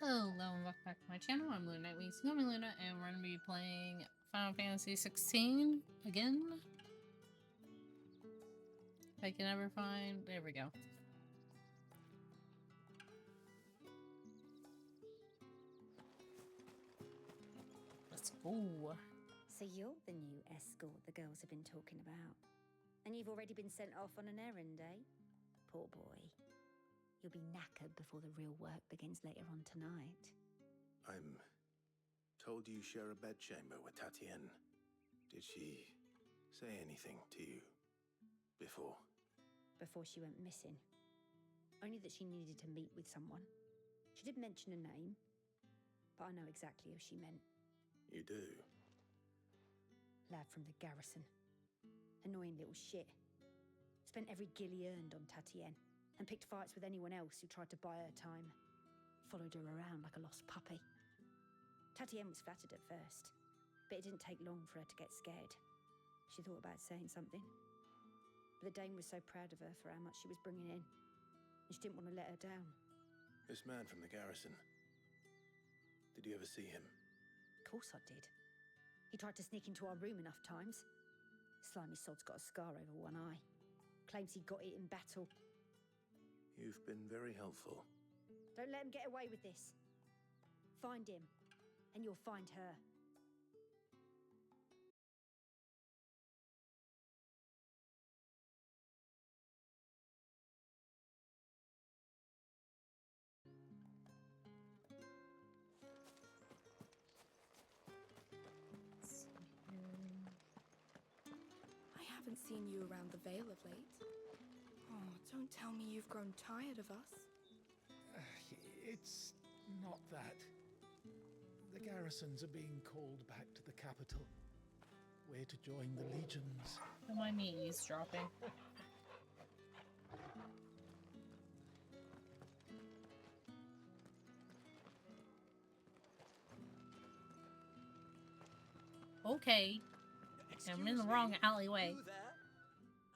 Hello and welcome back to my channel. I'm Luna Nightwings, Luna, and we're going to be playing Final Fantasy XVI again. If I can ever find... There we go. Let's go. So you're the new escort the girls have been talking about. And you've already been sent off on an errand, eh? Poor boy. You'll be knackered before the real work begins later on tonight. I'm told you share a bedchamber with Tatienne. Did she say anything to you before? Before she went missing. Only that she needed to meet with someone. She did mention a name, but I know exactly who she meant. You do? Lad from the garrison. Annoying little shit. Spent every guil he earned on Tatienne, and picked fights with anyone else who tried to buy her time. Followed her around like a lost puppy. Tatienne was flattered at first, but it didn't take long for her to get scared. She thought about saying something, but the dame was so proud of her for how much she was bringing in, and she didn't want to let her down. This man from the garrison, did you ever see him? Of course I did. He tried to sneak into our room enough times. Slimy sod's got a scar over one eye. Claims he got it in battle. You've been very helpful. Don't let him get away with this. Find him, and you'll find her. I haven't seen you around the Vale of late. Oh, don't tell me you've grown tired of us. It's not that. The garrisons are being called back to the capital. We're to join the legions. Don't mind me eavesdropping. Okay. I'm in the wrong alleyway. You there?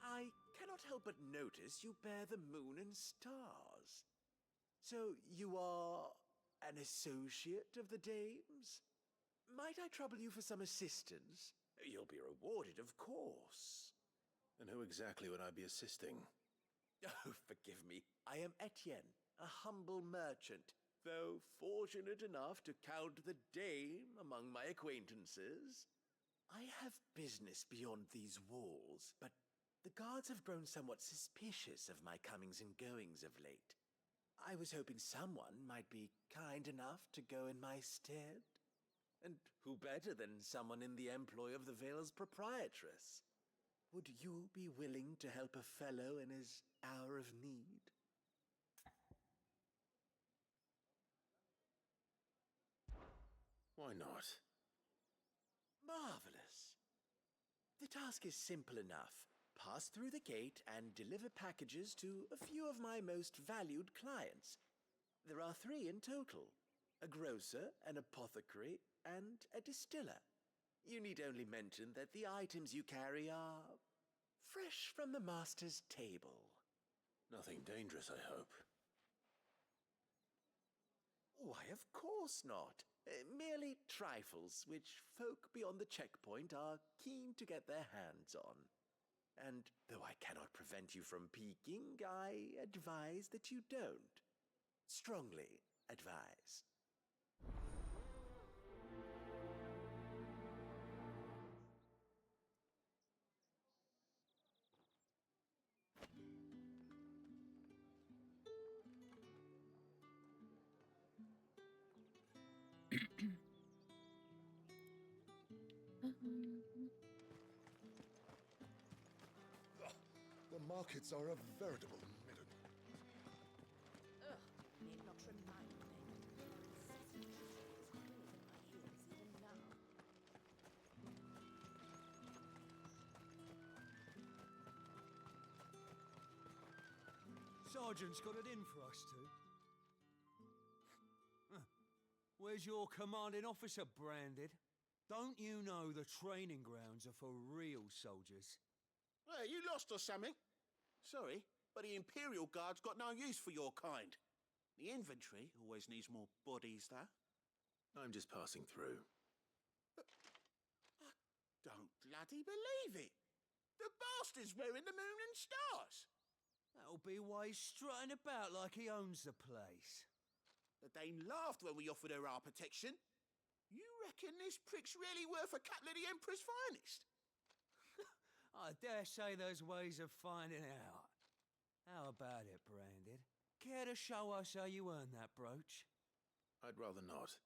I cannot help but notice you bear the moon and stars. So you are an associate of the dames? Might I trouble you for some assistance? You'll be rewarded, of course. And who exactly would I be assisting? Oh, forgive me. I am Etienne, a humble merchant, though fortunate enough to count the dame among my acquaintances. I have business beyond these walls, but the guards have grown somewhat suspicious of my comings and goings of late. I was hoping someone might be kind enough to go in my stead. And who better than someone in the employ of the Vale's proprietress? Would you be willing to help a fellow in his hour of need? Why not? Marvelous. The task is simple enough. Pass through the gate and deliver packages to a few of my most valued clients. There are 3 in total: a grocer, an apothecary, and a distiller. You need only mention that the items you carry are fresh from the master's table. Nothing dangerous, I hope. Why, of course not. Merely trifles which folk beyond the checkpoint are keen to get their hands on. And though I cannot prevent you from peeking, I advise that you don't. Strongly advise. The markets are a veritable midden. Ugh, need not remind me. Even now. Sergeant's got it in for us two. Huh. Where's your commanding officer branded? Don't you know the training grounds are for real soldiers? Well, you lost or something? Sorry, but the Imperial Guard's got no use for your kind. The inventory always needs more bodies, though. I'm just passing through. I don't bloody believe it. The bastard's wearing the moon and stars. That'll be why he's strutting about like he owns the place. The dame laughed when we offered her our protection. You reckon this prick's really worth a couple of the Emperor's finest? I dare say there's ways of finding out. How about it, Branded? Care to show us how you earned that brooch? I'd rather not.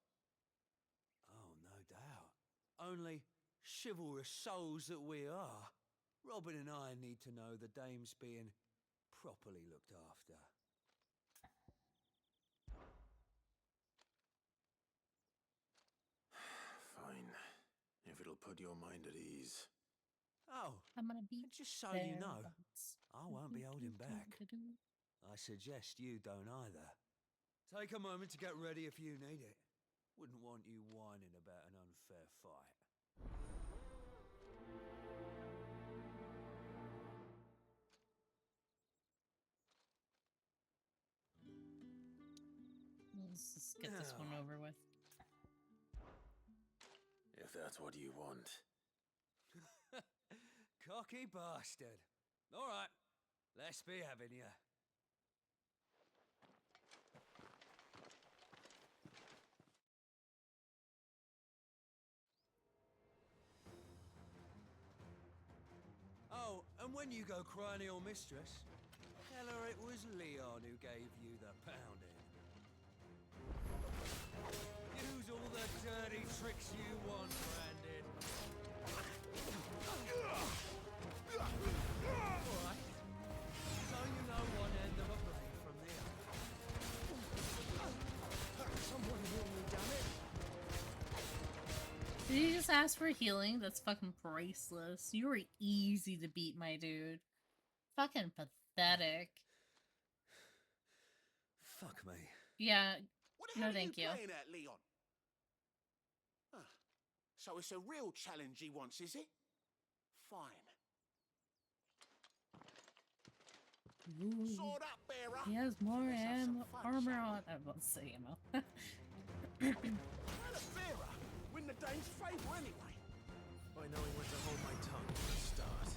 Oh, no doubt. Only chivalrous souls that we are, Robin and I need to know the dame's being properly looked after. Fine. If it'll put your mind at ease. Oh, I'm gonna be just so you know, I won't be holding back. I suggest you don't either. Take a moment to get ready if you need it. Wouldn't want you whining about an unfair fight. Let's just get this one over with. If that's what you want. Cocky bastard. All right, let's be having you. Oh, and when you go crying to your mistress, tell her it was Leon who gave you the pounding. Use all the dirty tricks you want, Branded. Alright. So you know one end of a blade from the other. Someone heal me, damn it. Did you just ask for healing? That's fucking priceless. You were easy to beat, my dude. Fucking pathetic. Fuck me. Yeah, What the hell no are thank you. playing at, Leon? Ah, so it's a real challenge he wants, is it? Fine. Ooh, Sword up, bearer. he has more Let's have some fun, armor shall we? on. I won't say ammo. Well, a bearer. Win the dame's favour anyway. By knowing when to hold my tongue for a start.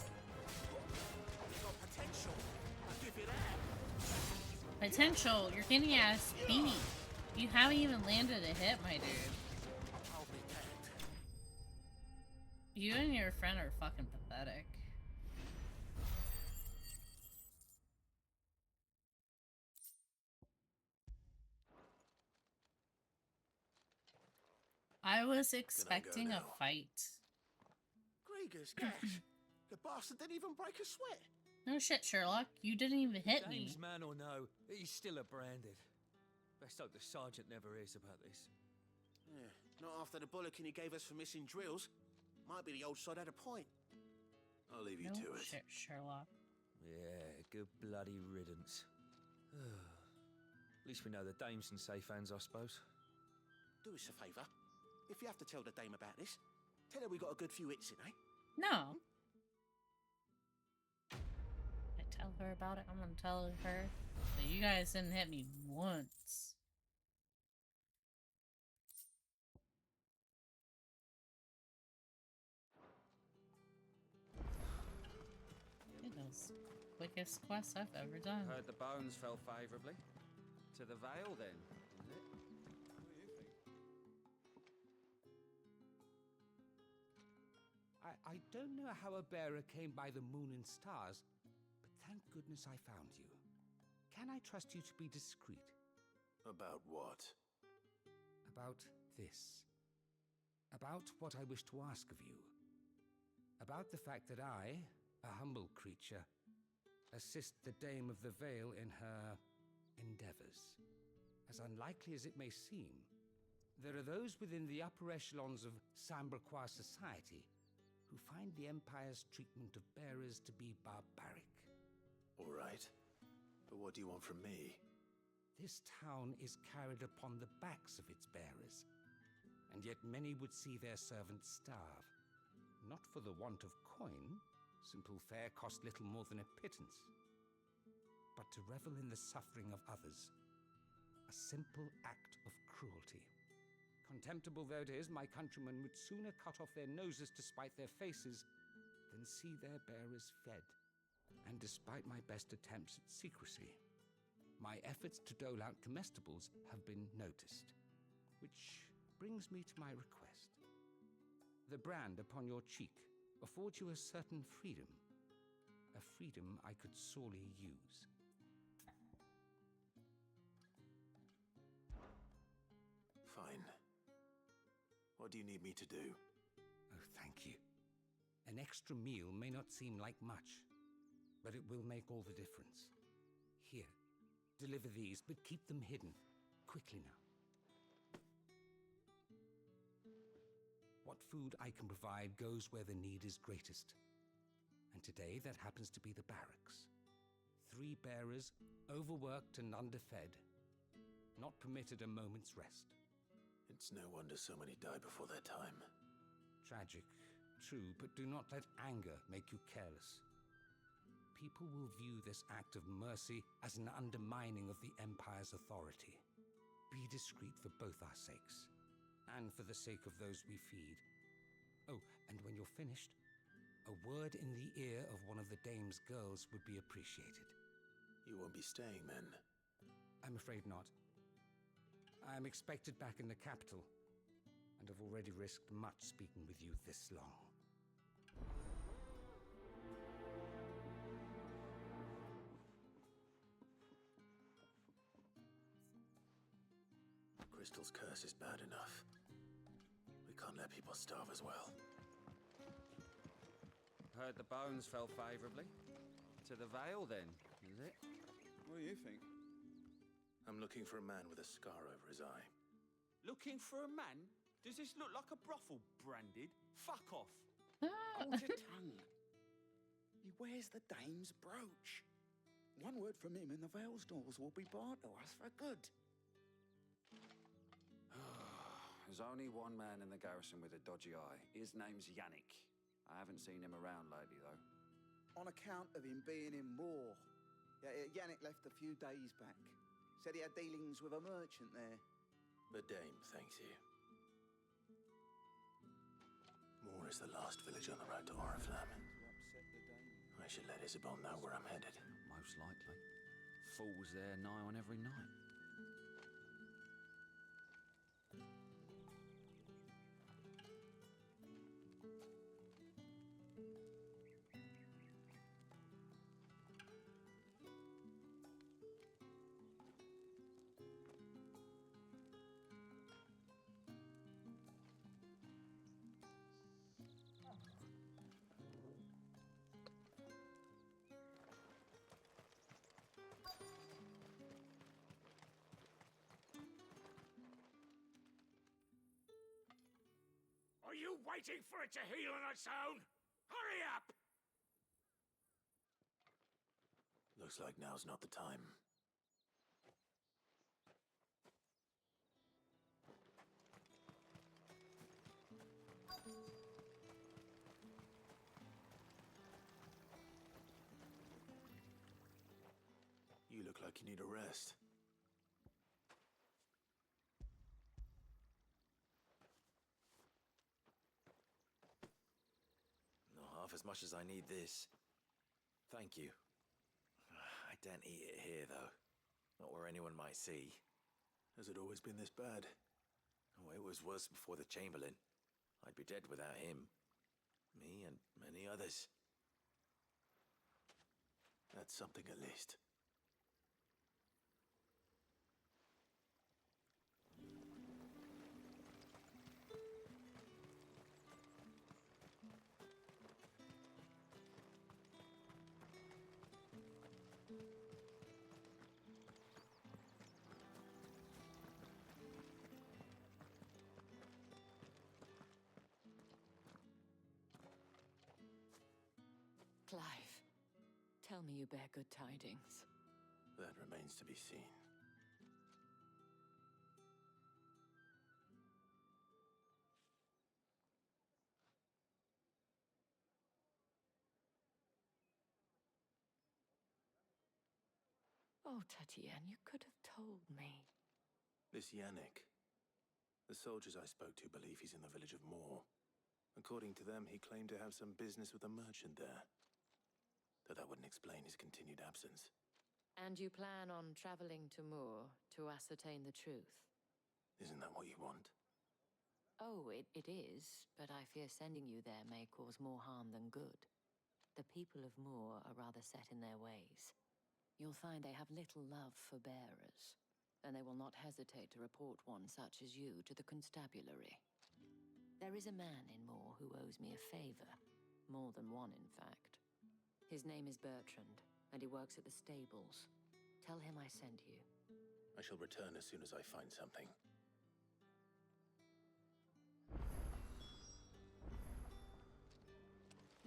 You got potential. I'll give you that. Potential, you're getting ass beat. You haven't even landed a hit, my dude. I'll be damned. You and your friend are fucking pathetic. I was expecting a now? fight. Grieger's cash. The bastard didn't even break a sweat. No shit, Sherlock. You didn't even hit me. Dame's man or no, he's still a Branded. Best hope the sergeant never hears about this. Yeah, not after the bollocking he gave us for missing drills. Might be the old sod had a point. I'll leave you No to it. shit, Sherlock. Yeah, good bloody riddance. At least we know the dame's in safe hands, I suppose. Do us a favour. If you have to tell the dame about this, tell her we got a good few hits in, eh? No. I tell her about it. I'm gonna tell her that you guys didn't hit me once. It was the quickest quest I've ever done. Heard the bones fell favourably. To the Vale, then, is it? I don't know how a bearer came by the moon and stars, but thank goodness I found you. Can I trust you to be discreet? About what? About this. About what I wish to ask of you. About the fact that I, a humble creature, assist the Dame of the Vale in her endeavors. As unlikely as it may seem, there are those within the upper echelons of Samberquois society who find the Empire's treatment of bearers to be barbaric. All right. But what do you want from me? This town is carried upon the backs of its bearers, and yet many would see their servants starve. Not for the want of coin, simple fare cost little more than a pittance, but to revel in the suffering of others, a simple act of cruelty. Contemptible though it is, my countrymen would sooner cut off their noses to spite their faces than see their bearers fed. And despite my best attempts at secrecy, my efforts to dole out comestibles have been noticed. Which brings me to my request. The brand upon your cheek affords you a certain freedom, a freedom I could sorely use. Fine. What do you need me to do? Oh, thank you. An extra meal may not seem like much, but it will make all the difference. Here, deliver these, but keep them hidden. Quickly now. What food I can provide goes where the need is greatest. And today that happens to be the barracks. 3 bearers, overworked and underfed, not permitted a moment's rest. It's no wonder so many die before their time. Tragic, true, but do not let anger make you careless. People will view this act of mercy as an undermining of the Empire's authority. Be discreet for both our sakes, and for the sake of those we feed. Oh, and when you're finished, a word in the ear of one of the dame's girls would be appreciated. You won't be staying then? I'm afraid not. I am expected back in the capital, and have already risked much speaking with you this long. Crystal's curse is bad enough. We can't let people starve as well. Heard the bones fell favourably. To the Vale, then, is it? What do you think? I'm looking for a man with a scar over his eye. Looking for a man? Does this look like a brothel, Branded? Fuck off. Hold your tongue. He wears the dame's brooch. One word from him and the Vale's doors will be barred to us for good. There's only one man in the garrison with a dodgy eye. His name's Yannick. I haven't seen him around lately, though. On account of him being in war. Yannick left a few days back. Said he had dealings with a merchant there. The dame thanks you. Moor is the last village on the road to Oriflamme. I should let Isabel know where I'm headed. Most likely. Fools there nigh on every night. Are you waiting for it to heal on its own? Hurry up! Looks like now's not the time. You look like you need a rest. Not half as much as I need this. Thank you. I daren't eat it here, though. Not where anyone might see. Has it always been this bad? Oh, it was worse before the Chamberlain. I'd be dead without him. Me and many others. That's something at least. Clive, tell me you bear good tidings. That remains to be seen. Oh, Tatienne, you could have told me. This Yannick. The soldiers I spoke to believe he's in the village of Moor. According to them, he claimed to have some business with a merchant there. Though that wouldn't explain his continued absence. And you plan on traveling to Moor to ascertain the truth? Isn't that what you want? Oh, it is, but I fear sending you there may cause more harm than good. The people of Moor are rather set in their ways. You'll find they have little love for bearers, and they will not hesitate to report one such as you to the constabulary. There is a man in Moor who owes me a favor. More than one, in fact. His name is Bertrand, and he works at the stables. Tell him I sent you. I shall return as soon as I find something.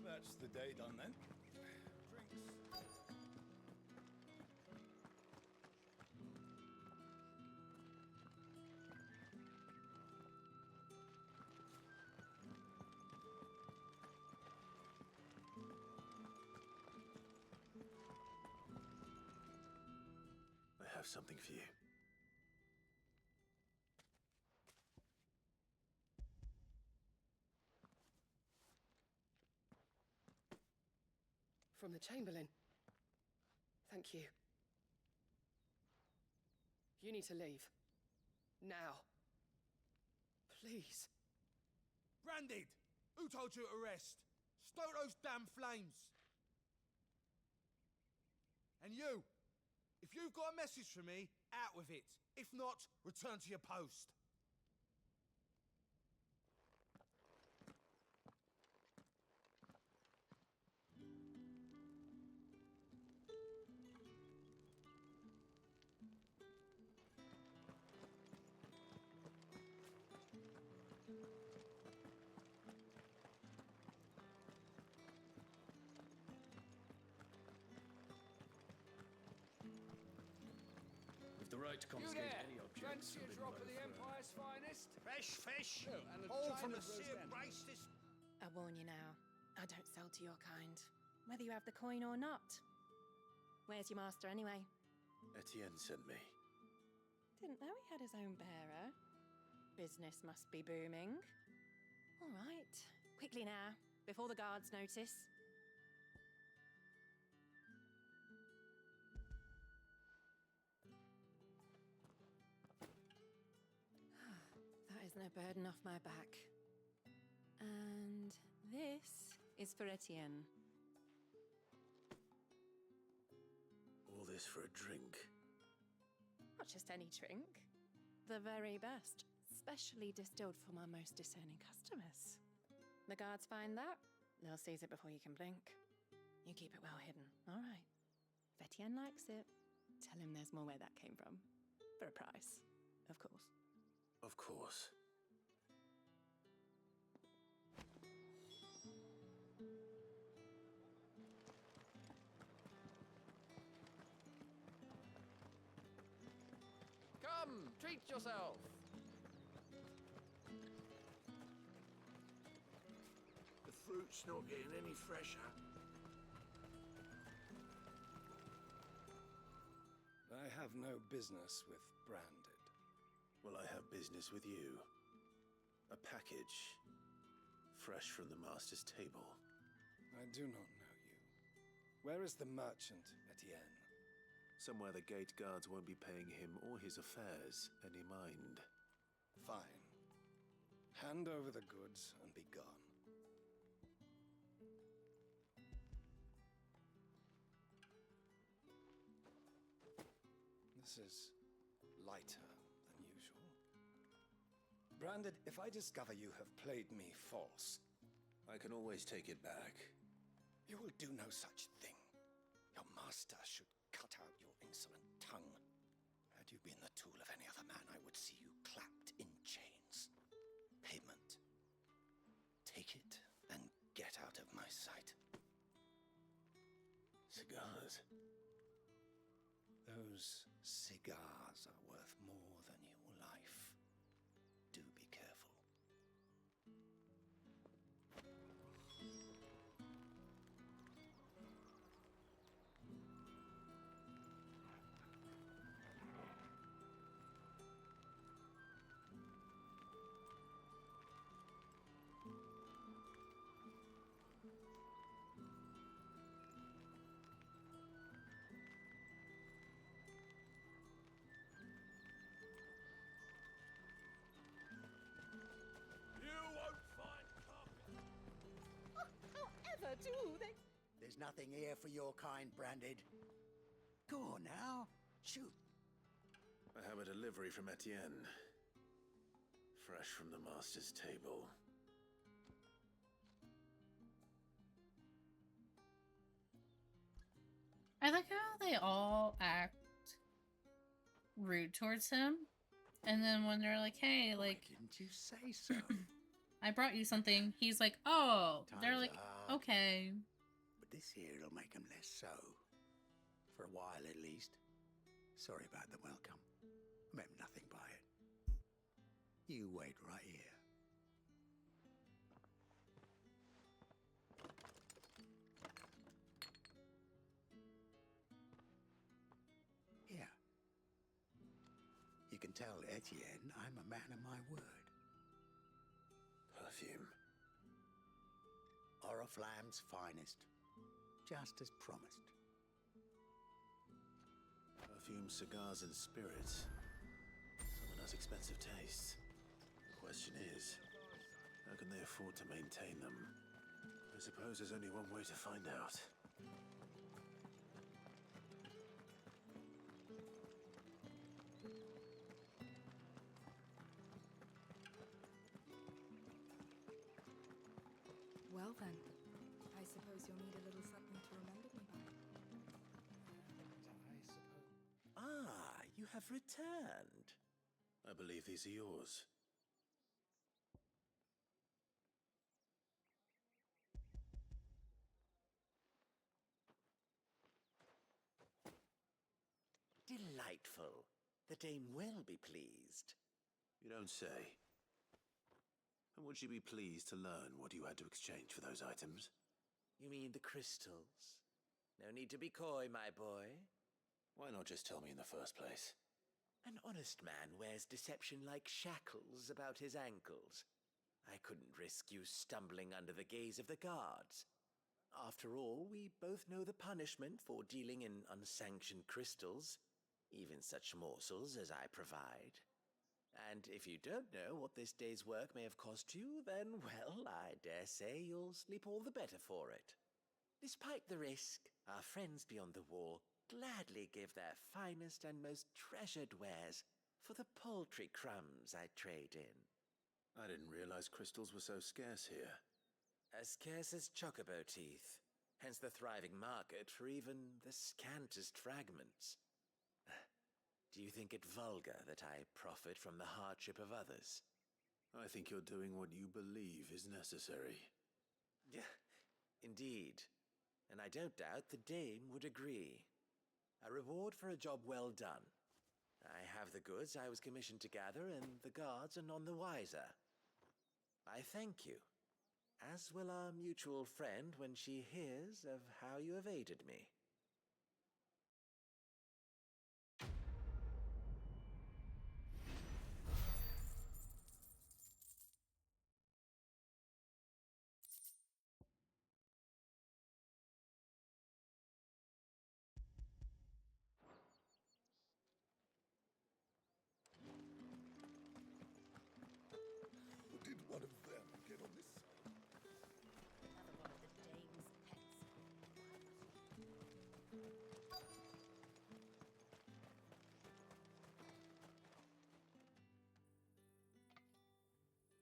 That's the day done then. Drinks. I have something for you. From the Chamberlain. Thank you. You need to leave. Now. Please. Branded! Who told you to rest? Stoke those damn flames! And you! If you've got a message for me, out with it. If not, return to your post. With the right to confiscate any objects. Fancy a drop of the Empire's finest? Fresh fish! Oh, and a All china from the of roast sea of lamb. Bright's. I warn you now, I don't sell to your kind, whether you have the coin or not. Where's your master anyway? Etienne sent me. Didn't know he had his own bearer. Business must be booming. All right, quickly now, before the guards notice. That is no burden off my back. And this is for Etienne. All this for a drink. Not just any drink. The very best. Specially distilled for my most discerning customers. The guards find that, they'll seize it before you can blink. You keep it well hidden, all right? If Etienne likes it, tell him there's more where that came from. For a price, of course. Of course. Come, treat yourself. The fruit's not getting any fresher. I have no business with Branded. Well, I have business with you. A package. Fresh from the master's table. I do not know you. Where is the merchant, Etienne? Somewhere the gate guards won't be paying him or his affairs any mind. Fine. Hand over the goods and be gone. This is lighter than usual. Branded, if I discover you have played me false... I can always take it back. You will do no such thing. Your master should cut out your insolent tongue. Had you been the tool of any other man, I would see you clapped in chains. Payment. Take it and get out of my sight. Cigars. Those cigars are worth more than your life. Do be careful. nothing here for your kind, Branded. Go on now, shoot. I have a delivery from Etienne. Fresh from the master's table. I like how they all act rude towards him. And then when they're like, hey, like... Why didn't you say so? I brought you something. He's like, oh. They're Times like, are hard, okay. but this here'll make them less so. For a while, at least. Sorry about the welcome. Meant nothing by it. You wait right here. Here. You can tell Etienne I'm a man of my word. Perfume. Oriflamme's finest. Just as promised. Perfume, cigars, and spirits. Someone has expensive tastes. The question is, how can they afford to maintain them? I suppose there's only one way to find out. Well then, I suppose you'll need a little something to remember me by. Ah, you have returned. I believe these are yours. Delightful. The dame will be pleased. You don't say. And would she be pleased to learn what you had to exchange for those items? You mean the crystals? No need to be coy, my boy. Why not just tell me in the first place? An honest man wears deception like shackles about his ankles. I couldn't risk you stumbling under the gaze of the guards. After all, we both know the punishment for dealing in unsanctioned crystals, even such morsels as I provide. And if you don't know what this day's work may have cost you, then, well, I dare say you'll sleep all the better for it. Despite the risk, our friends beyond the wall gladly give their finest and most treasured wares for the paltry crumbs I trade in. I didn't realize crystals were so scarce here. As scarce as chocobo teeth, hence the thriving market for even the scantest fragments. Do you think it vulgar that I profit from the hardship of others? I think you're doing what you believe is necessary. Yeah, indeed. And I don't doubt the dame would agree. A reward for a job well done. I have the goods I was commissioned to gather, and the guards are none the wiser. I thank you, as will our mutual friend when she hears of how you have aided me. Did one of them get on this side? Another one of the dame's pets.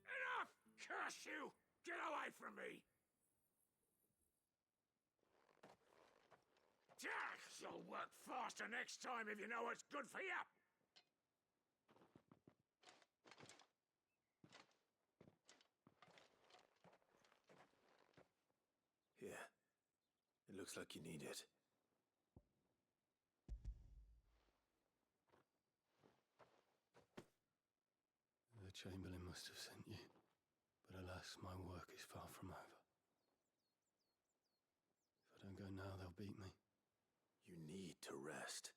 Enough! Curse you! Get away from me! You'll work faster next time if you know what's good for you! Here. It looks like you need it. The Chamberlain must have sent you, but alas, my work is far from over. If I don't go now, they'll beat me. You need to rest.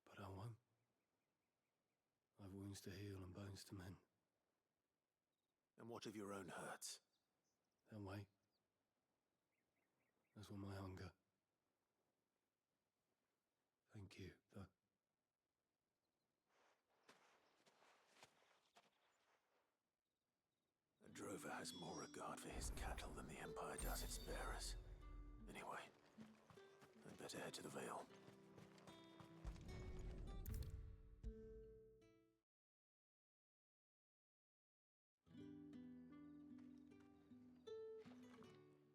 But I won't. I've wounds to heal and bones to mend. And what of your own hurts? They'll wait. As will my hunger. Thank you, though. A drover has more regard for his cattle than the Empire does its bearers. Anyway, better head to the Vale.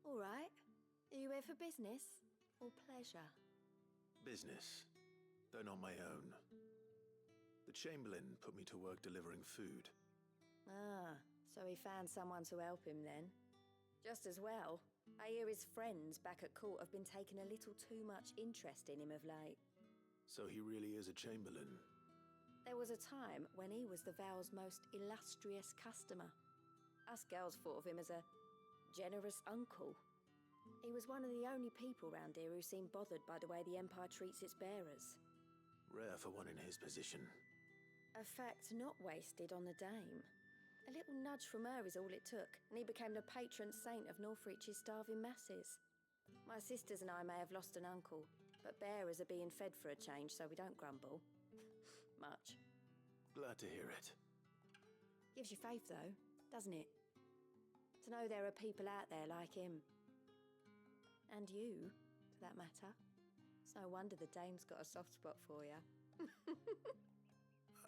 All right. Are you here for business or pleasure? Business, though not my own. The Chamberlain put me to work delivering food. Ah, so he found someone to help him then. Just as well. I hear his friends back at court have been taking a little too much interest in him of late. So he really is a Chamberlain. There was a time when he was the Vale's most illustrious customer. Us girls thought of him as a generous uncle. He was one of the only people round here who seemed bothered by the way the Empire treats its bearers. Rare for one in his position. A fact not wasted on the dame. A little nudge from her is all it took, and he became the patron saint of Northreach's starving masses. My sisters and I may have lost an uncle, but bearers are being fed for a change, so we don't grumble. Much. Glad to hear it. Gives you faith, though, doesn't it? To know there are people out there like him. And you, for that matter. It's no wonder the dame's got a soft spot for you.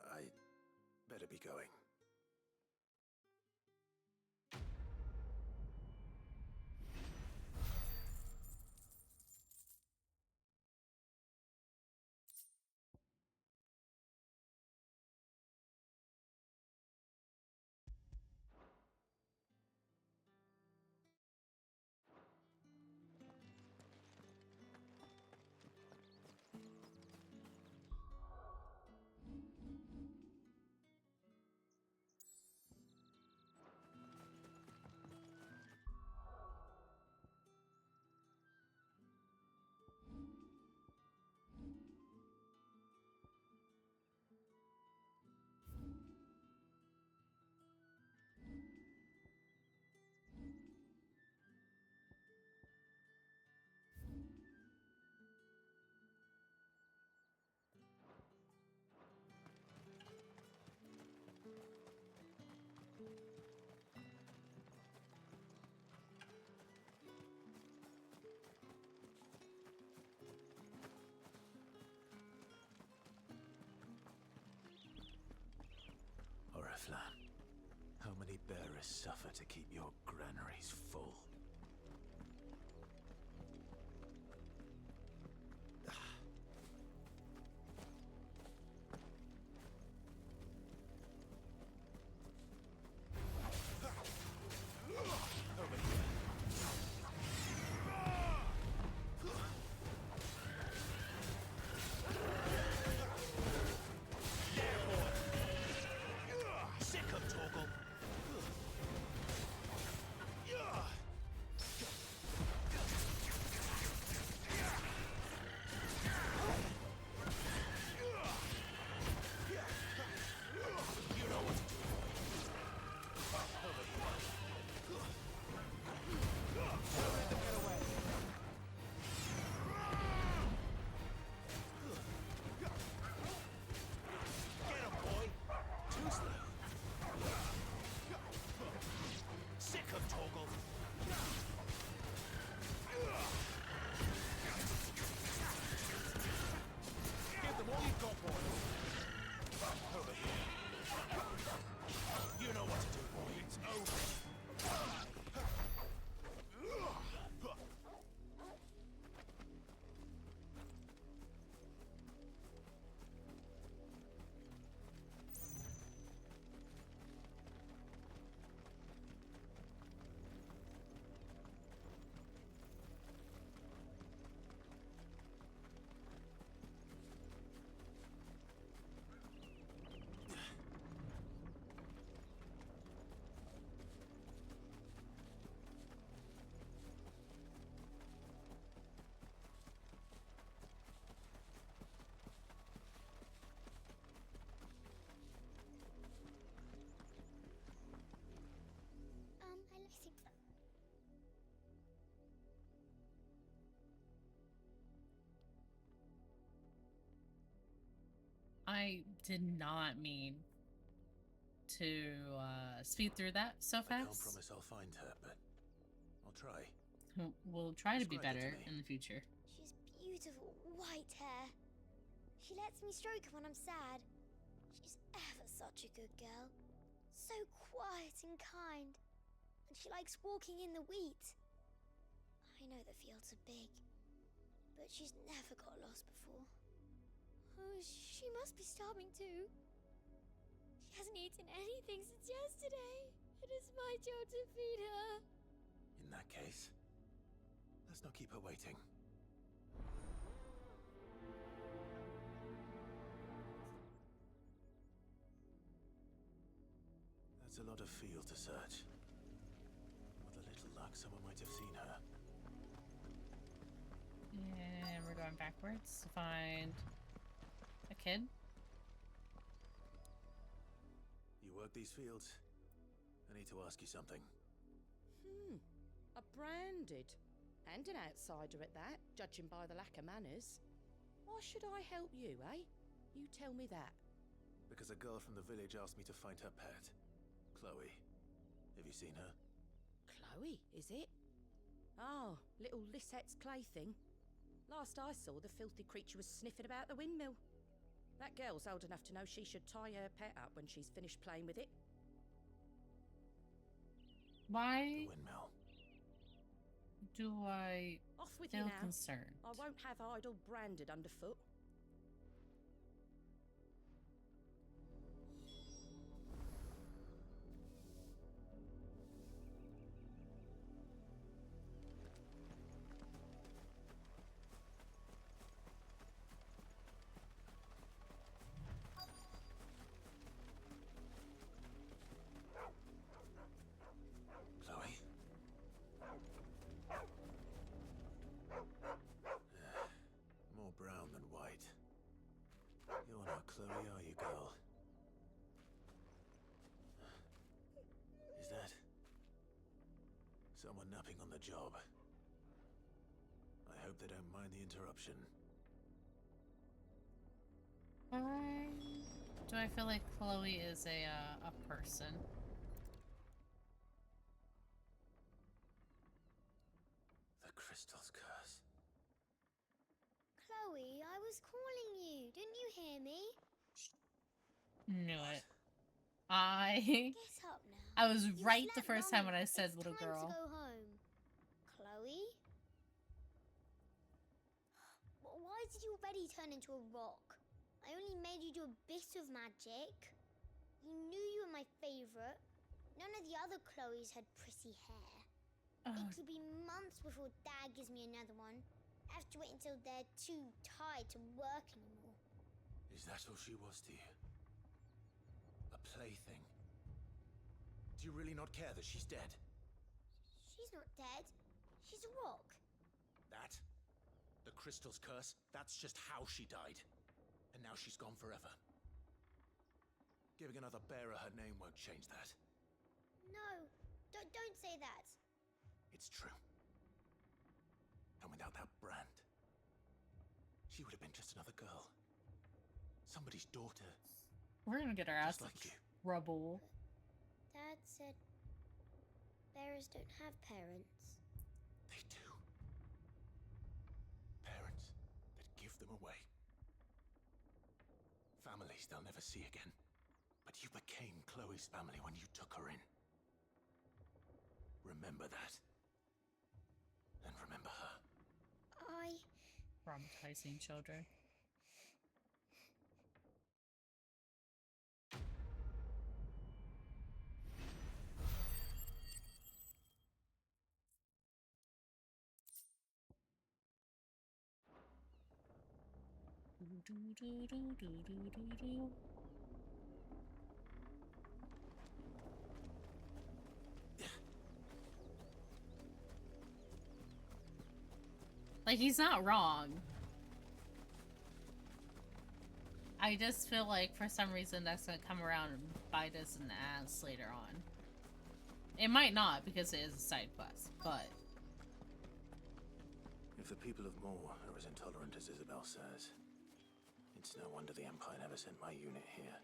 I better be going. Oriflamme, how many bearers suffer to keep your granaries full? I did not mean to speed through that so fast. I can't promise I'll find her, but I'll try. We'll try to be better in the future. She's beautiful white hair. She lets me stroke her when I'm sad. She's ever such a good girl. So quiet and kind. And she likes walking in the wheat. I know the fields are big, but she's never got lost before. Oh, she must be starving too. She hasn't eaten anything since yesterday, and it's my job to feed her. In that case, let's not keep her waiting. That's a lot of field to search. With a little luck, someone might have seen her. And we're going backwards to find a kid. You work these fields? I need to ask you something. A branded. And an outsider at that, judging by the lack of manners. Why should I help you, eh? You tell me that. Because a girl from the village asked me to find her pet. Chloe. Have you seen her? Chloe, is it? Oh, little Lisette's plaything. Last I saw, the filthy creature was sniffing about the windmill. That girl's old enough to know she should tie her pet up when she's finished playing with it. Why The windmill. do I Off with feel you now. concerned? I won't have idle branded underfoot. Chloe? More brown than white. You're not Chloe, are you, girl? Is that someone napping on the job? I hope they don't mind the interruption. Why do I feel like Chloe is a person? The crystal's curse. Chloe, I was calling you. Didn't you hear me? Knew it. I Get up now. I was You've right the slept first long time when I enough. said It's little time girl. to go home. Chloe? Why did you already turn into a rock? I only made you do a bit of magic. You knew you were my favorite. None of the other Chloes had pretty hair. It could be months before Dad gives me another one. I have to wait until they're too tired to work anymore. Is that all she was to you? A plaything? Do you really not care that she's dead? She's not dead. She's a rock. That? The crystal's curse? That's just how she died. And now she's gone forever. Giving another bearer her name won't change that. No, don't say that. It's true. And without that brand, she would have been just another girl. Somebody's daughter. We're gonna get our ass Just like you. trouble. Dad said bearers don't have parents. They do. Parents that give them away. Families they'll never see again. But you became Chloe's family when you took her in. Remember that. And remember her. Traumatizing children. Like, he's not wrong. I just feel like for some reason that's gonna come around and bite us in the ass later on. It might not because it is a side quest, but If the people of Moor are as intolerant as Isabel says, it's no wonder the Empire never sent my unit here.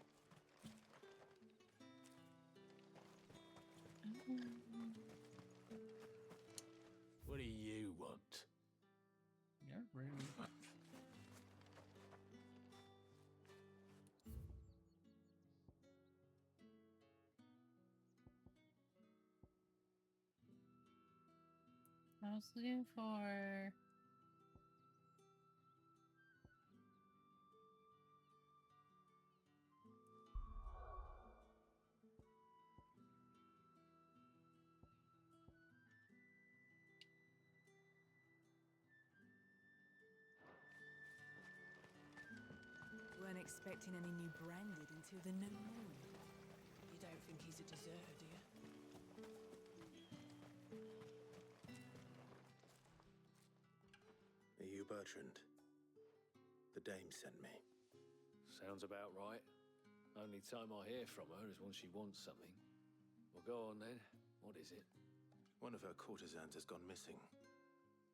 What do you want? You're rude. I was looking for... Weren't expecting any new branded until the new moon. You don't think he's a deserter, do you? Are you Bertrand? The dame sent me. Sounds about right. Only time I hear from her is when she wants something. Well, go on then. What is it? One of her courtesans has gone missing,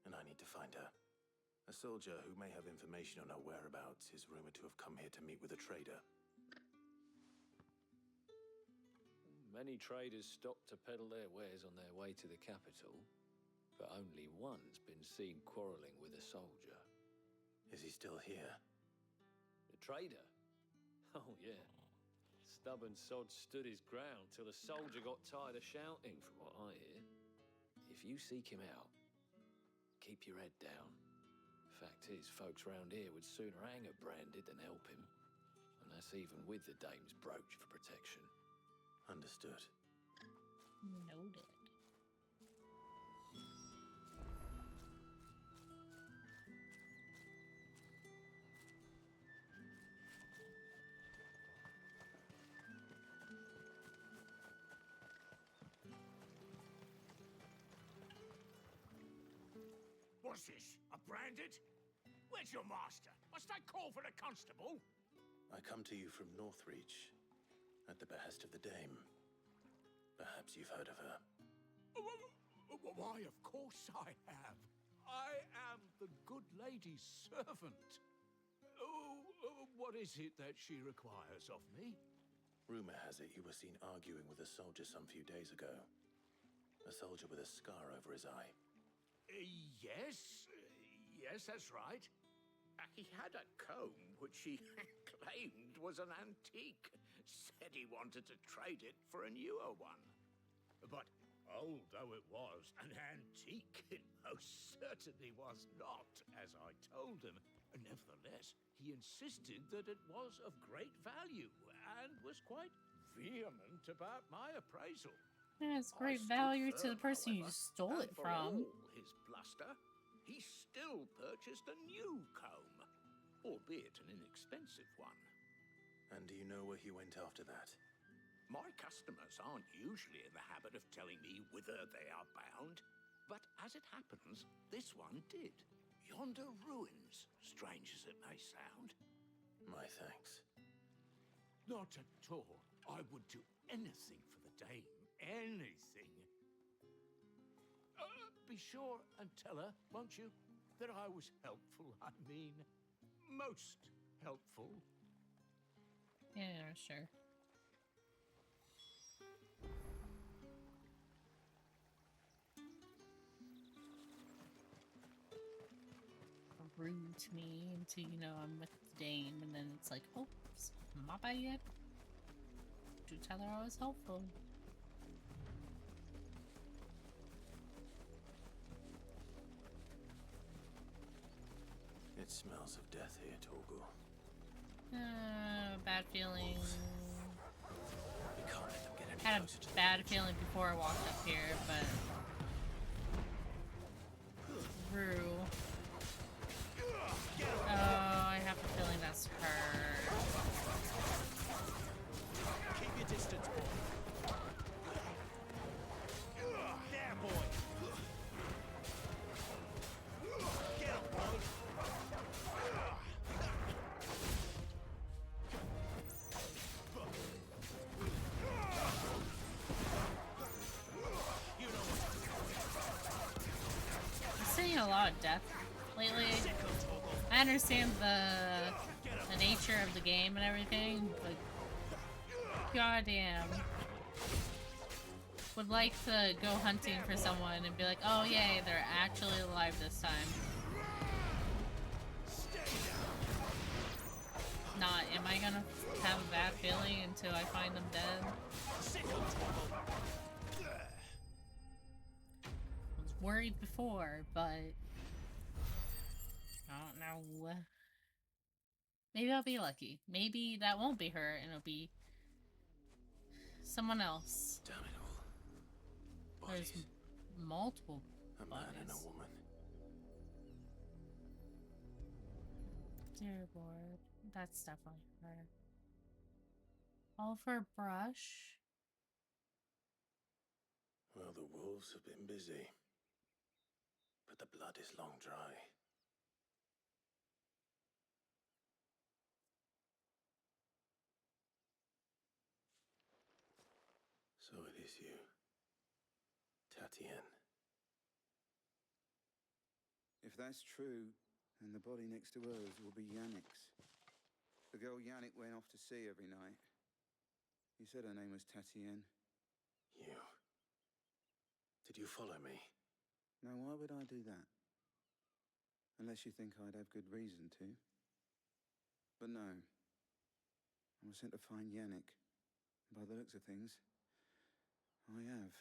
and I need to find her. A soldier who may have information on her whereabouts is rumored to have come here to meet with a trader. Many traders stop to peddle their wares on their way to the capital, but only one's been seen quarrelling with a soldier. Is he still here? The trader? Oh, yeah. Stubborn sod stood his ground till the soldier got tired of shouting, from what I hear. If you seek him out, keep your head down. Fact is, folks round here would sooner hang a branded than help him. And that's even with the dame's brooch for protection. Understood. Noted. What's this? A branded? Where's your master? Must I call for the constable? I come to you from Northreach, at the behest of the dame. Perhaps you've heard of her. Why, of course I have. I am the good lady's servant. What is it that she requires of me? Rumor has it you were seen arguing with a soldier some few days ago. A soldier with a scar over his eye. Yes, that's right. He had a comb which he claimed was an antique. Said he wanted to trade it for a newer one. But old though it was, an antique it most certainly was not, as I told him. Nevertheless, he insisted that it was of great value and was quite vehement about my appraisal. Yeah, it's great value to the person you stole it For from. all his bluster, he still purchased a new comb, albeit an inexpensive one. And do you know where he went after that? My customers aren't usually in the habit of telling me whither they are bound, but as it happens, this one did. Yonder ruins, strange as it may sound. My thanks. Not at all. I would do anything for the dame. Anything. Be sure and tell her, won't you, that I was helpful. I mean, most helpful. Yeah, sure. Rude to me until, you know, I'm with the dame, and then it's like, oops, my bad. Do tell her I was helpful. It smells of death here, Torgal. Bad feeling. We can't let them get any Had closer to a bad feeling before I walked up here, but... Rue. Oh, I have a feeling that's her. Keep your distance, boy. There, boy. Get up, boy. I'm seeing a lot of death lately. I understand the nature of the game and everything, but goddamn. Would like to go hunting for someone and be like, oh yay, they're actually alive this time. Not, am I gonna have a bad feeling until I find them dead? worried before, but I don't know. Maybe I'll be lucky. Maybe that won't be her and it'll be someone else. Damn it all. There's multiple A man and a woman. Dear Lord, that's definitely her. All of her brush. Well, the wolves have been busy. But the blood is long dry. So it is you, Tatienne. If that's true, then the body next to hers will be Yannick's. The girl Yannick went off to see every night. You said her name was Tatienne. You. Did you follow me? Now, why would I do that? Unless you think I'd have good reason to. But no. I was sent to find Yannick. By the looks of things, I have.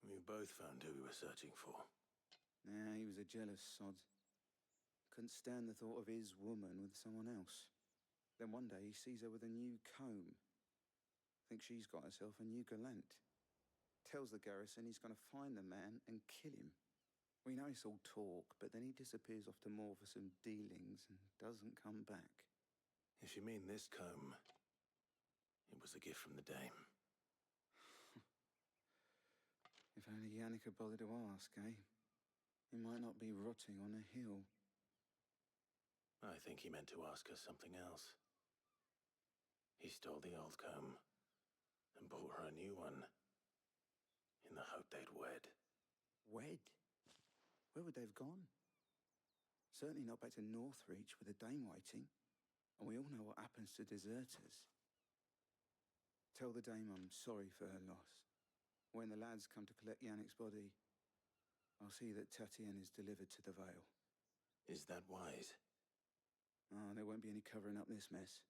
We both found who we were searching for. Nah, he was a jealous sod. Couldn't stand the thought of his woman with someone else. Then one day he sees her with a new comb. Thinks she's got herself a new gallant. Tells the garrison he's going to find the man and kill him. We know it's all talk, but then he disappears off to Moor for some dealings and doesn't come back. If you mean this comb, it was a gift from the dame. If only Yannick had bothered to ask, eh? He might not be rotting on a hill. I think he meant to ask her something else. He stole the old comb and bought her a new one in the hope they'd wed. Wed? Where would they have gone? Certainly not back to Northreach with a dame waiting. And we all know what happens to deserters. Tell the dame I'm sorry for her loss. When the lads come to collect Yannick's body, I'll see that Tatienne is delivered to the Vale. Is that wise? Oh, there won't be any covering up this mess.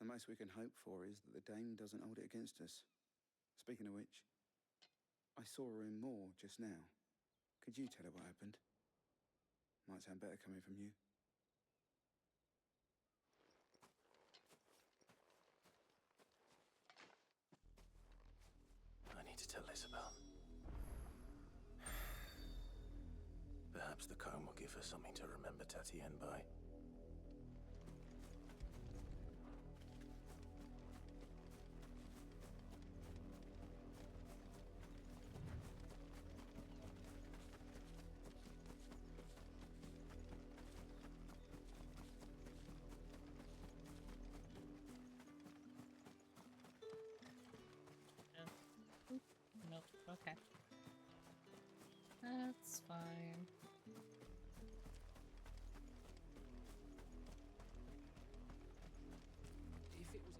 The most we can hope for is that the dame doesn't hold it against us. Speaking of which, I saw her in Moor just now. Could you tell her what happened? Might sound better coming from you. I need to tell Isabel. Perhaps the comb will give her something to remember Tatienne by. Nope. Okay. That's fine. If it was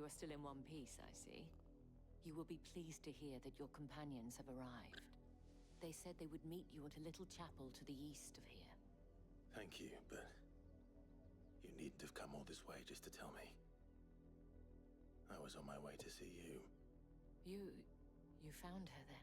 You are still in one piece, I see. You will be pleased to hear that your companions have arrived. They said they would meet you at a little chapel to the east of here. Thank you, but you needn't have come all this way just to tell me. I was on my way to see you. You found her then?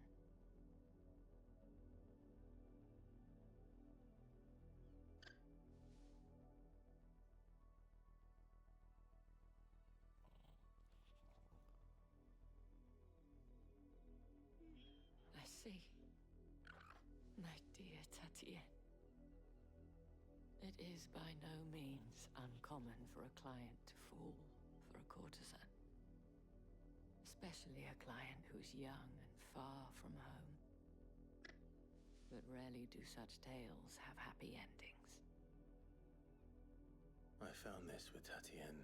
I see. My dear Tatienne. It is by no means uncommon for a client to fall for a courtesan. Especially a client who's young and far from home. But rarely do such tales have happy endings. I found this with Tatienne.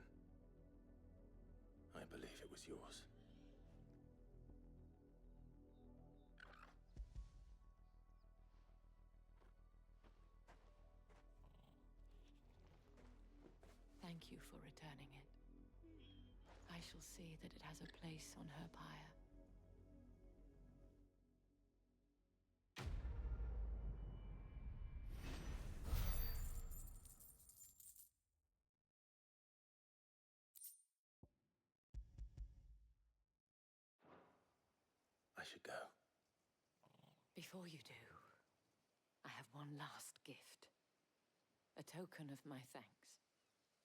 I believe it was yours. Thank you for returning it. I shall see that it has a place on her pyre. I should go. Before you do, I have one last gift. A token of my thanks.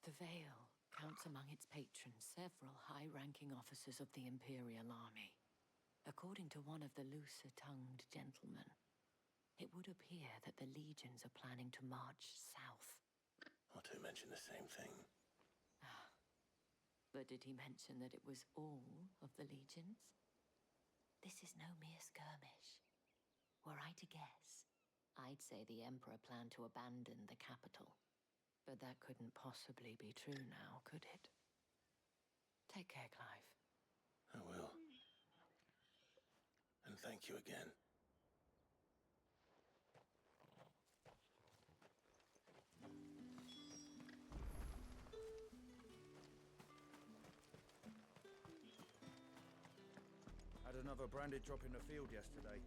The Vale counts among its patrons several high-ranking officers of the Imperial Army. According to one of the looser-tongued gentlemen, it would appear that the legions are planning to march south. Not to mention the same thing. But did he mention that it was all of the legions? This is no mere skirmish. Were I to guess, I'd say the Emperor planned to abandon the capital. But that couldn't possibly be true now, could it? Take care, Clive. I will. And thank you again. Had another branded drop in the field yesterday.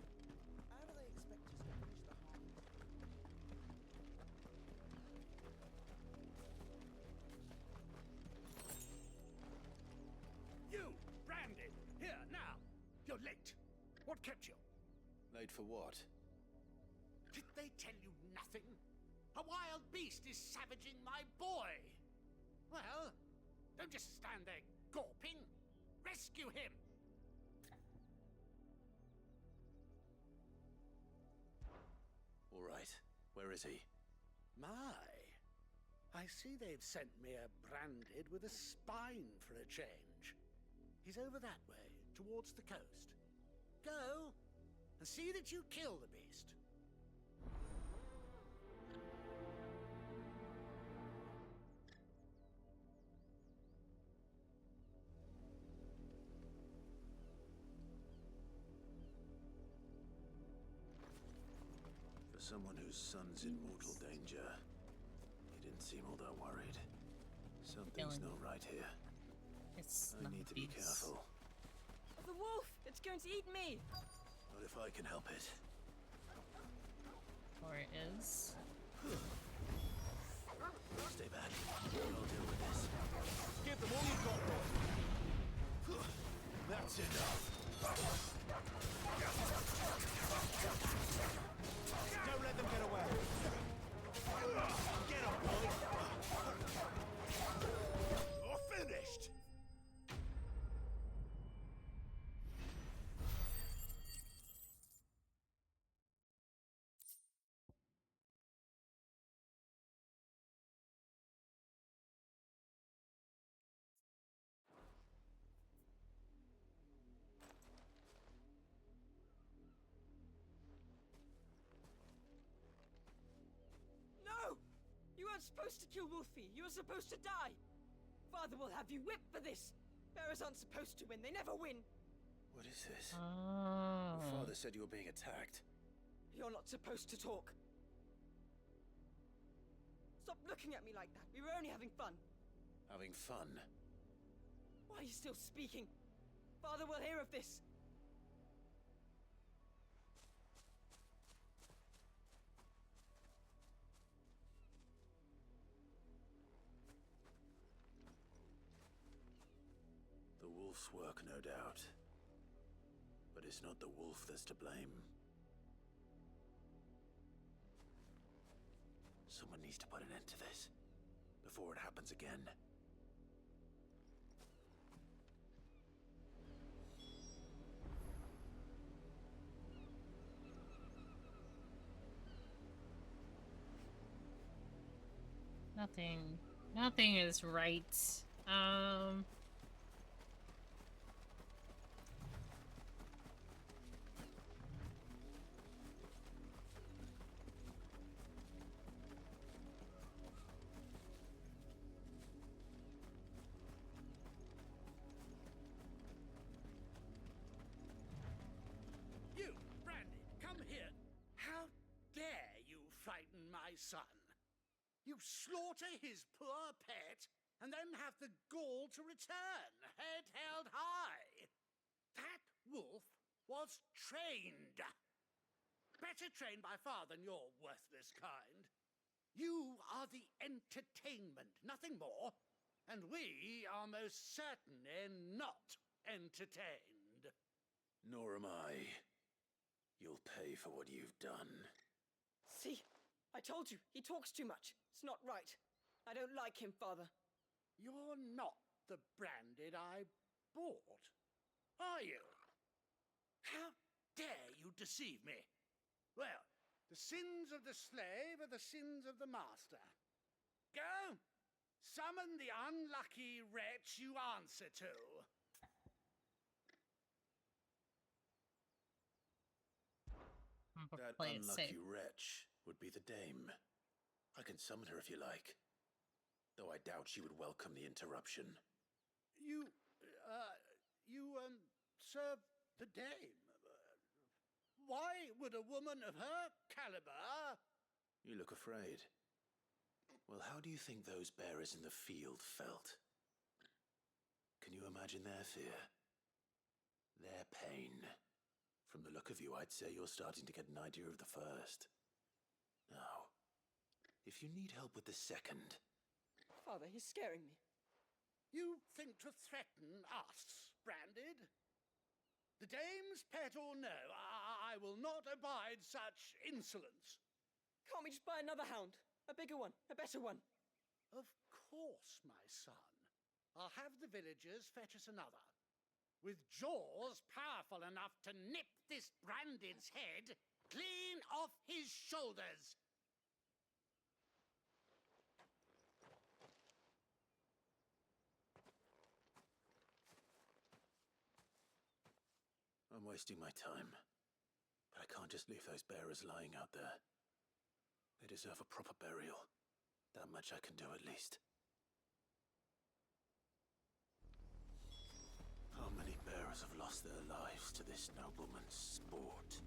How do they expect us to finish the harvest? You, branded! Here, now! You're late. What kept you? Late for what? Did they tell you nothing? A wild beast is savaging my boy! Well, don't just stand there gawping. Rescue him! All right. Where is he? My. I see they've sent me a branded with a spine for a change. He's over that way, towards the coast. Go, and see that you kill the beast. For someone whose son's in mortal danger, he didn't seem all that worried. Something's not right here. It's I need to be careful. The wolf! It's going to eat me! Not if I can help it. Or it is. Stay back. I'll deal with this. Give them all you've got, boy. That's enough. Don't let them get away. Get up, boy. You're finished. No! You weren't supposed to kill Wolfie. You were supposed to die. Father will have you whipped for this. Bearers aren't supposed to win. They never win. What is this? Oh. Your father said you were being attacked. You're not supposed to talk. Stop looking at me like that. We were only having fun. Having fun? Why are you still speaking? Father will hear of this. The wolf's work, no doubt. But it's not the wolf that's to blame. Someone needs to put an end to this before it happens again. Nothing is right. You, Brandy, come here. How dare you frighten my son? You slaughter his poor pet, and then have the gall to return, head held high. That wolf was trained. Better trained by far than your worthless kind. You are the entertainment, nothing more. And we are most certainly not entertained. Nor am I. You'll pay for what you've done. See? I told you, he talks too much. It's not right. I don't like him, Father. You're not the Branded I bought, are you? How dare you deceive me? Well, the sins of the slave are the sins of the master. Go! Summon the unlucky wretch you answer to. That Play it unlucky safe. wretch would be the dame. I can summon her if you like, though I doubt she would welcome the interruption. You serve the dame. Why would a woman of her caliber... You look afraid. Well, how do you think those bearers in the field felt? Can you imagine their fear? Their pain? From the look of you, I'd say you're starting to get an idea of the first. Now, if you need help with the second... Father, he's scaring me. You think to threaten us, Branded? The dame's pet or no, I will not abide such insolence. Can't we just buy another hound? A bigger one, a better one. Of course, my son. I'll have the villagers fetch us another. With jaws powerful enough to nip this Branded's head clean off his shoulders. I'm wasting my time. But I can't just leave those bearers lying out there. They deserve a proper burial. That much I can do at least. How many bearers have lost their lives to this nobleman's sport?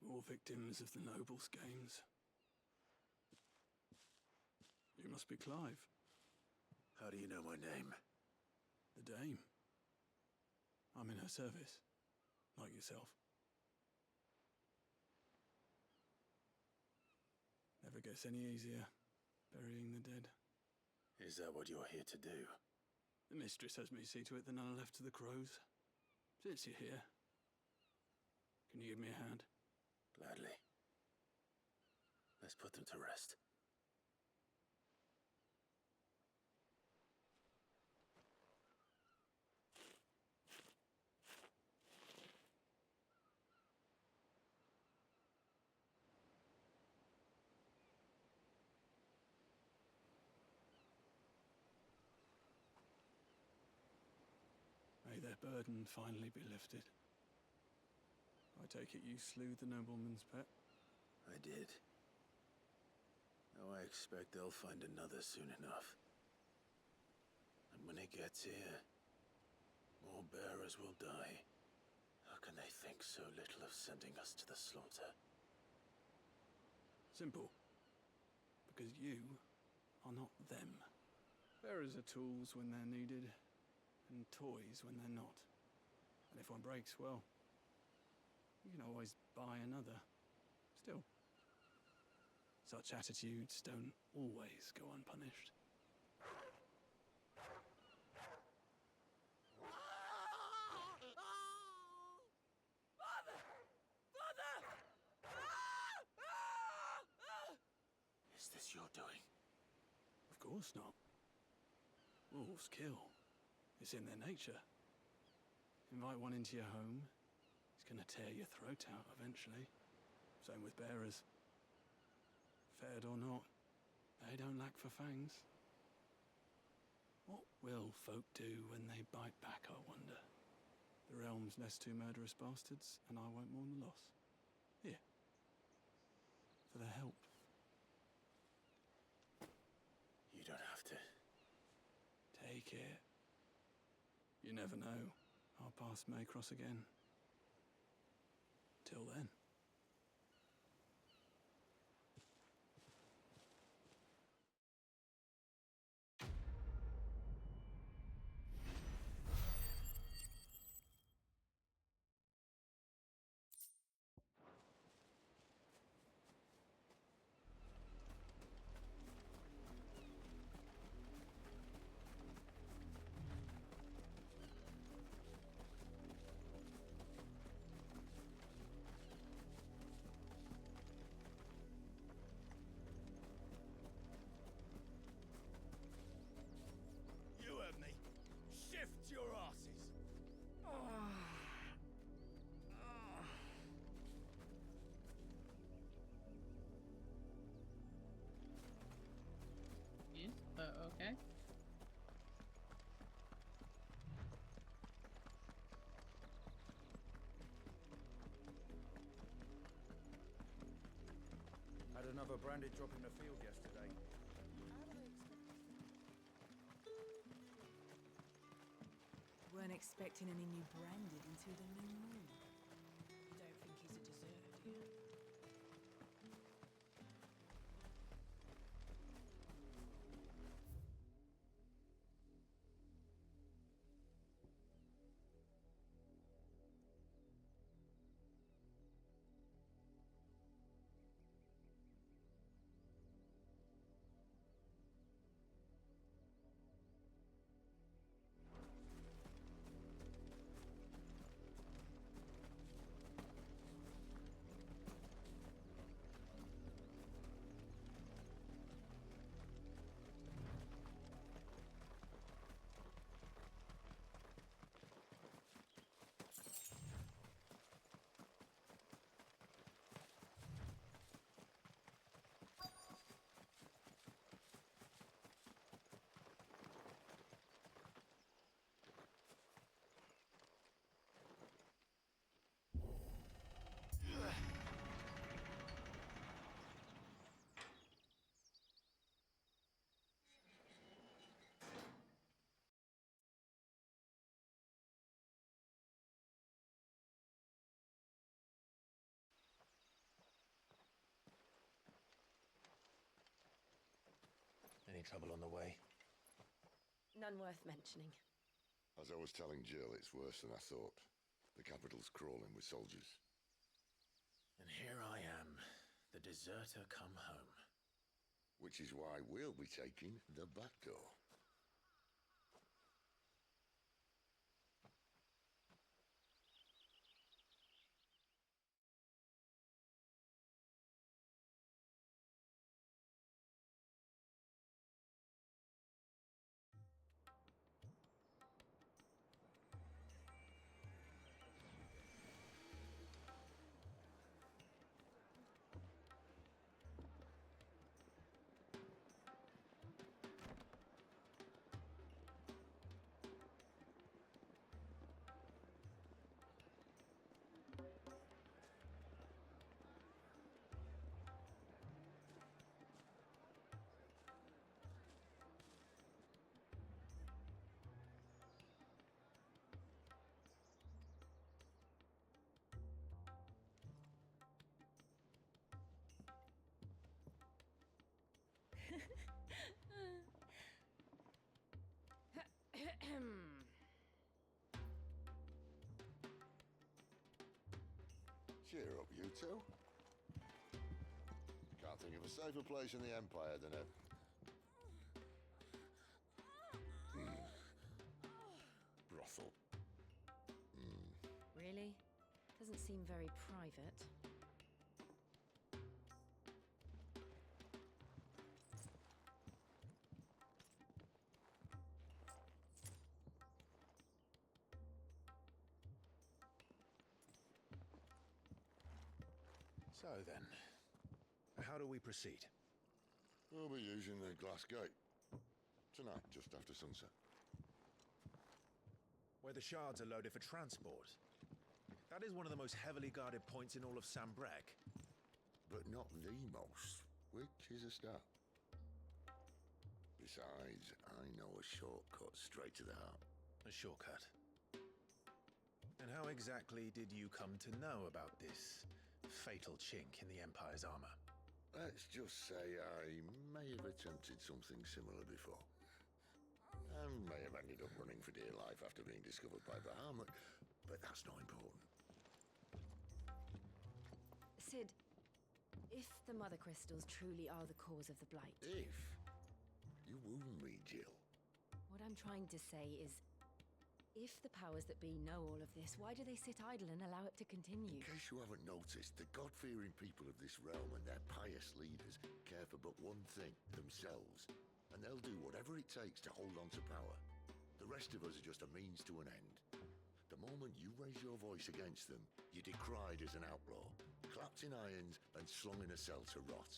More victims of the nobles' games. You must be Clive. How do you know my name? The Dame. I'm in her service, like yourself. Never gets any easier, burying the dead. Is that what you're here to do? The mistress has me see to it that none are left to the crows. Since you're here, can you give me a hand? Gladly. Let's put them to rest. May their burden finally be lifted. I take it you slew the nobleman's pet? I did. Now I expect they'll find another soon enough. And when it gets here, more bearers will die. How can they think so little of sending us to the slaughter? Simple. Because you are not them. Bearers are tools when they're needed, and toys when they're not. And if one breaks, well, you can always buy another. Still, such attitudes don't always go unpunished. Father! Father! Is this your doing? Of course not. Wolves kill. It's in their nature. Invite one into your home, he's gonna tear your throat out eventually. Same with bearers. Fed or not, they don't lack for fangs. What will folk do when they bite back, I wonder? The realm's nest two murderous bastards, and I won't mourn the loss. Here. For their help. You don't have to. Take it. You never know. Our paths may cross again. Till then. Okay. Had another branded drop in the field yesterday. Weren't expecting any new branded until the new moon. You don't think he's a deserter, do you? Any trouble on the way? None worth mentioning. As I was telling Jill, it's worse than I thought. The capital's crawling with soldiers. And here I am, the deserter come home. Which is why we'll be taking the back door. Cheer up, you two. Can't think of a safer place in the Empire than a... brothel. Really? Doesn't seem very private. So then, how do we proceed? We'll be using the glass gate. Tonight, just after sunset. Where the shards are loaded for transport. That is one of the most heavily guarded points in all of Sambrec. But not the most, which is a start. Besides, I know a shortcut straight to the heart. A shortcut? And how exactly did you come to know about this fatal chink in the Empire's armor? Let's just say I may have attempted something similar before. And may have ended up running for dear life after being discovered by Bahamut, but that's not important. Sid, if the Mother Crystals truly are the cause of the Blight... If? You wound me, Jill. What I'm trying to say is, if the powers that be know all of this, why do they sit idle and allow it to continue? In case you haven't noticed, the God-fearing people of this realm and their pious leaders care for but one thing, themselves. And they'll do whatever it takes to hold on to power. The rest of us are just a means to an end. The moment you raise your voice against them, you're decried as an outlaw, clapped in irons and slung in a cell to rot.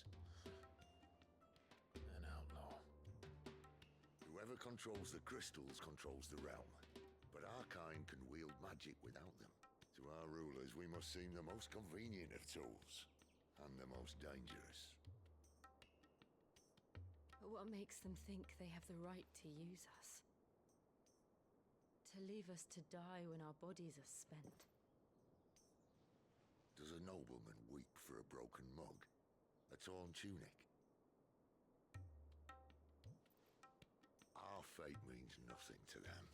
An outlaw. Whoever controls the crystals controls the realm. But our kind can wield magic without them. To our rulers, we must seem the most convenient of tools, and the most dangerous. But what makes them think they have the right to use us? To leave us to die when our bodies are spent? Does a nobleman weep for a broken mug? A torn tunic? Our fate means nothing to them.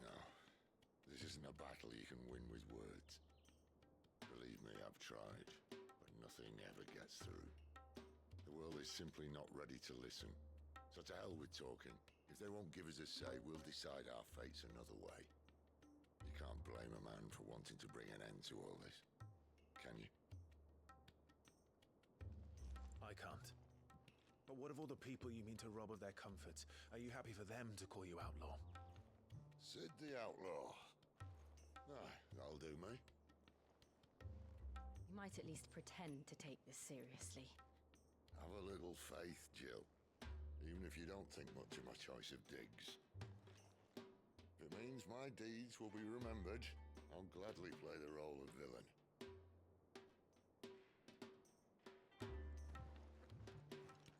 No, this isn't a battle you can win with words. Believe me, I've tried, but nothing ever gets through. The world is simply not ready to listen. So to hell with talking. If they won't give us a say, we'll decide our fates another way. You can't blame a man for wanting to bring an end to all this, can you? I can't. But what of all the people you mean to rob of their comforts? Are you happy for them to call you outlaw? Sid the Outlaw. Ah, that'll do me. You might at least pretend to take this seriously. Have a little faith, Jill. Even if you don't think much of my choice of digs. If it means my deeds will be remembered, I'll gladly play the role of villain.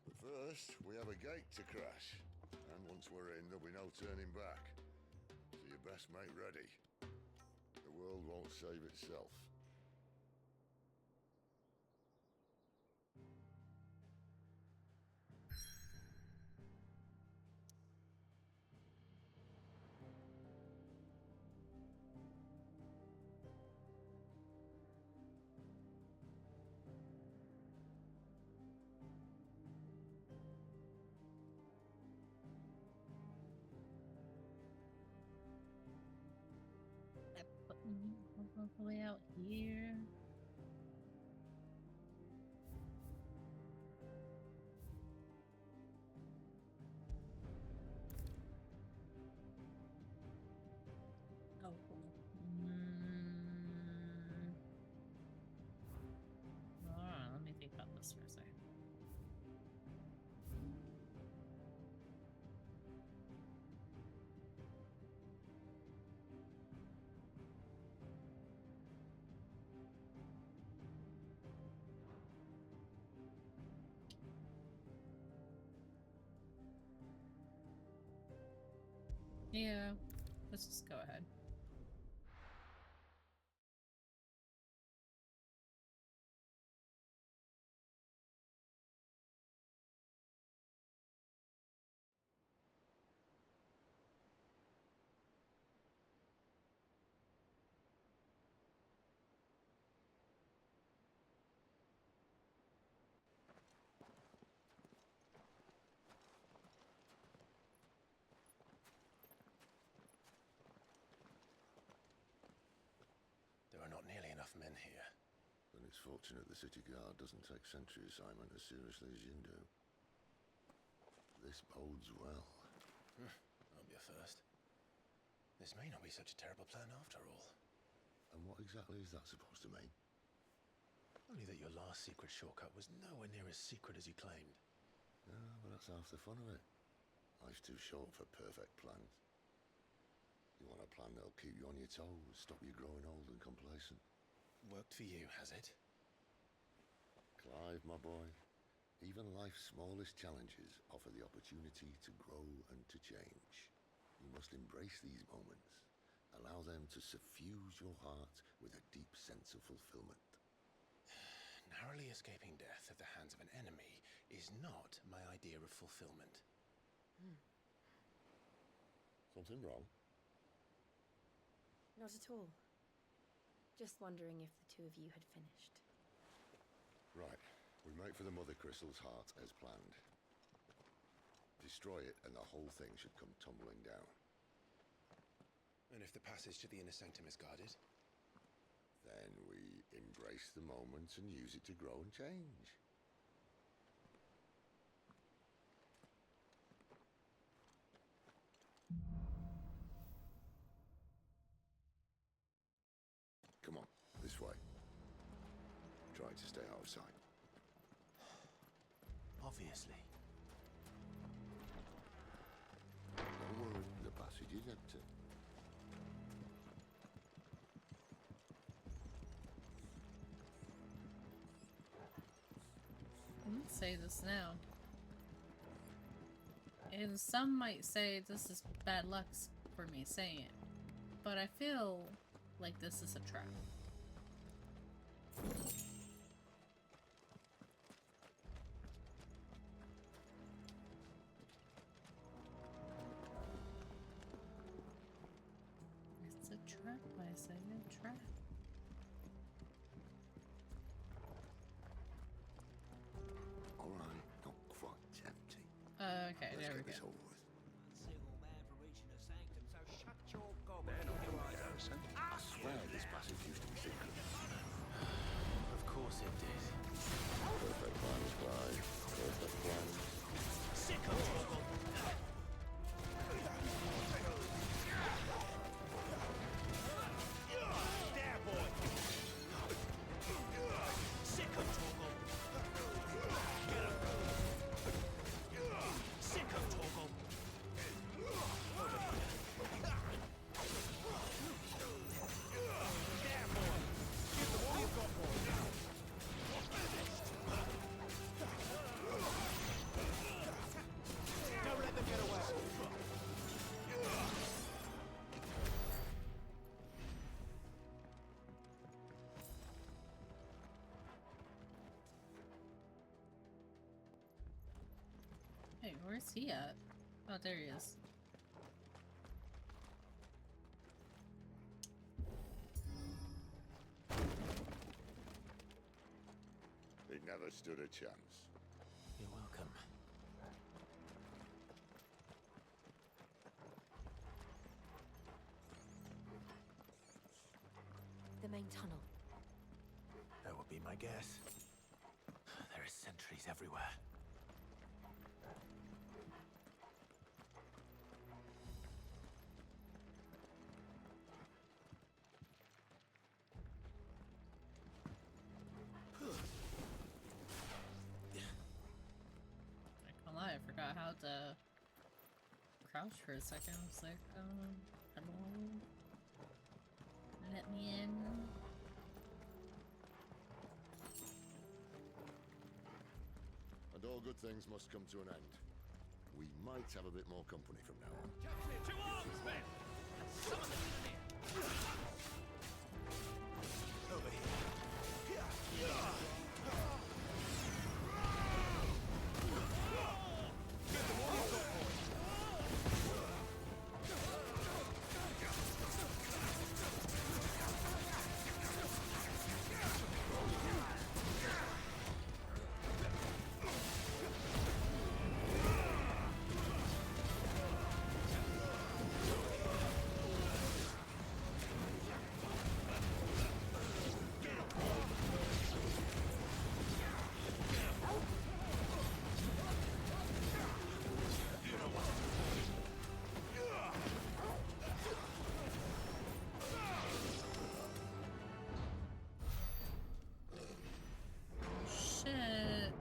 But first, we have a gate to crash. And once we're in, there'll be no turning back. So you best make ready. The world won't save itself. All the way out here. Oh. Hold on, let me think about this for a second. Yeah, let's just go ahead. There are not nearly enough men here. Then it's fortunate the city guard doesn't take sentry assignment as seriously as you do. This bodes well. Won't be a first. This may not be such a terrible plan after all. And what exactly is that supposed to mean? Only that your last secret shortcut was nowhere near as secret as you claimed. Yeah, but that's half the fun of it. Life's too short for perfect plans. You want a plan that'll keep you on your toes, stop you growing old and complacent. Worked for you, has it? Clive, my boy, even life's smallest challenges offer the opportunity to grow and to change. You must embrace these moments. Allow them to suffuse your heart with a deep sense of fulfillment. Narrowly escaping death at the hands of an enemy is not my idea of fulfillment. Something wrong? Not at all. Just wondering if the two of you had finished. Right. We make for the Mother Crystal's heart as planned. Destroy it and the whole thing should come tumbling down. And if the passage to the inner sanctum is guarded? Then we embrace the moment and use it to grow and change. Come on, this way. Try to stay out of sight. Obviously. Don't worry, the passage is empty. Let's say this now. And some might say this is bad luck for me saying it, but I feel like this is a trap. It's a trap, I say a trap. All right, not quite empty. Okay, Let's there we get this go. over with. Single man for reaching a sanctum, so shut your gob. They're not right, Harrison. I swear this passage used to be secret. Of course it did. Perfect plan, Spy. Perfect plan. Sick of Torgal. There, boy. Sick of Torgal. Get him. Sick of Torgal. There, boy. Give them all you've got, boy. Don't let them get away. Hey, where's he at? Oh, there he is. It never stood a chance. You're welcome. The main tunnel. That would be my guess. There are sentries everywhere. I can't lie, I forgot how to crouch for a second. I was like, hello? Let me in. And all good things must come to an end. We might have a bit more company from now on. To arms, men! Summon the cannoneer! Over here. Shit.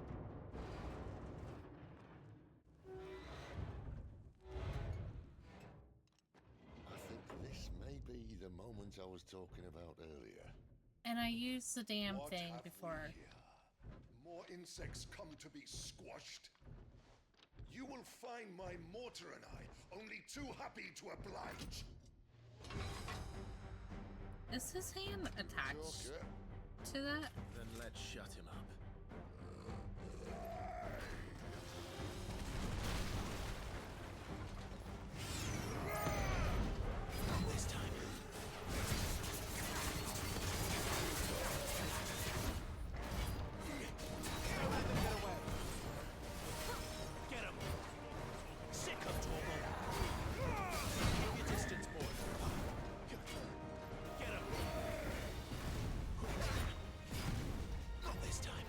I think this may be the moment I was talking about earlier. And I used the damn What thing have we before. here? More insects come to be squashed. You will find my mortar and I only too happy to oblige. Is his hand attached to that? Then let's shut him up. Not this time. Don't let them get away. Get him. Sick of Torgal. Keep your distance, boy. Get him. Not this time.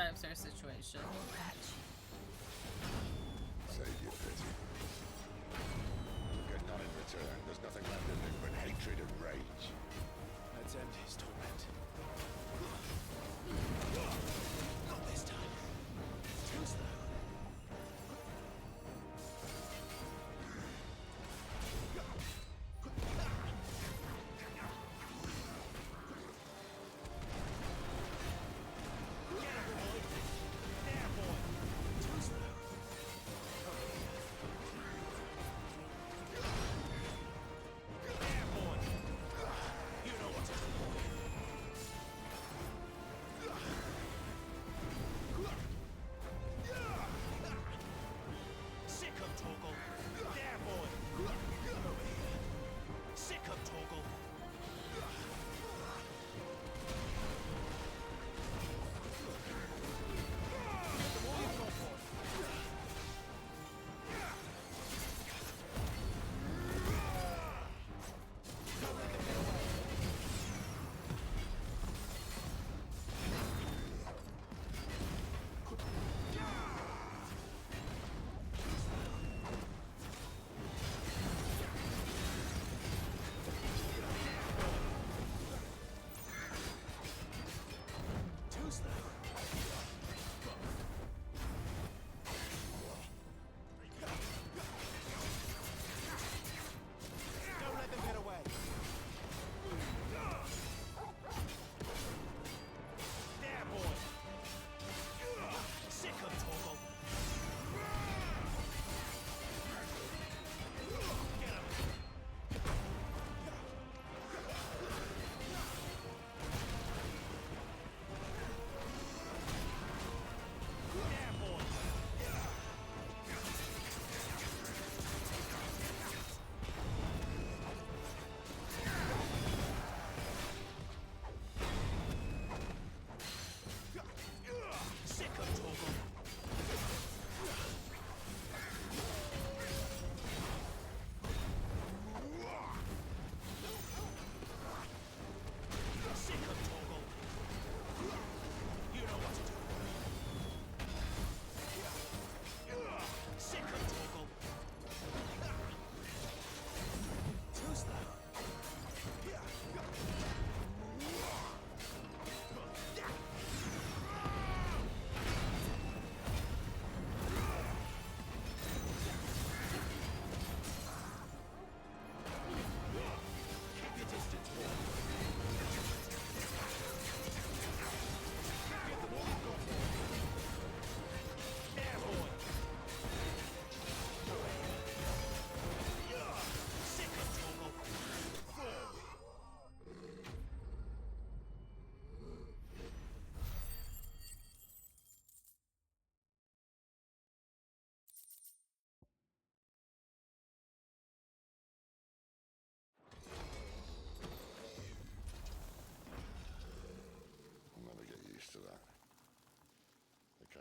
describes our situation. Save your pity. Get none in return. There's nothing left in him but hatred and rage. Let's end his torment. Not this time. Too slow.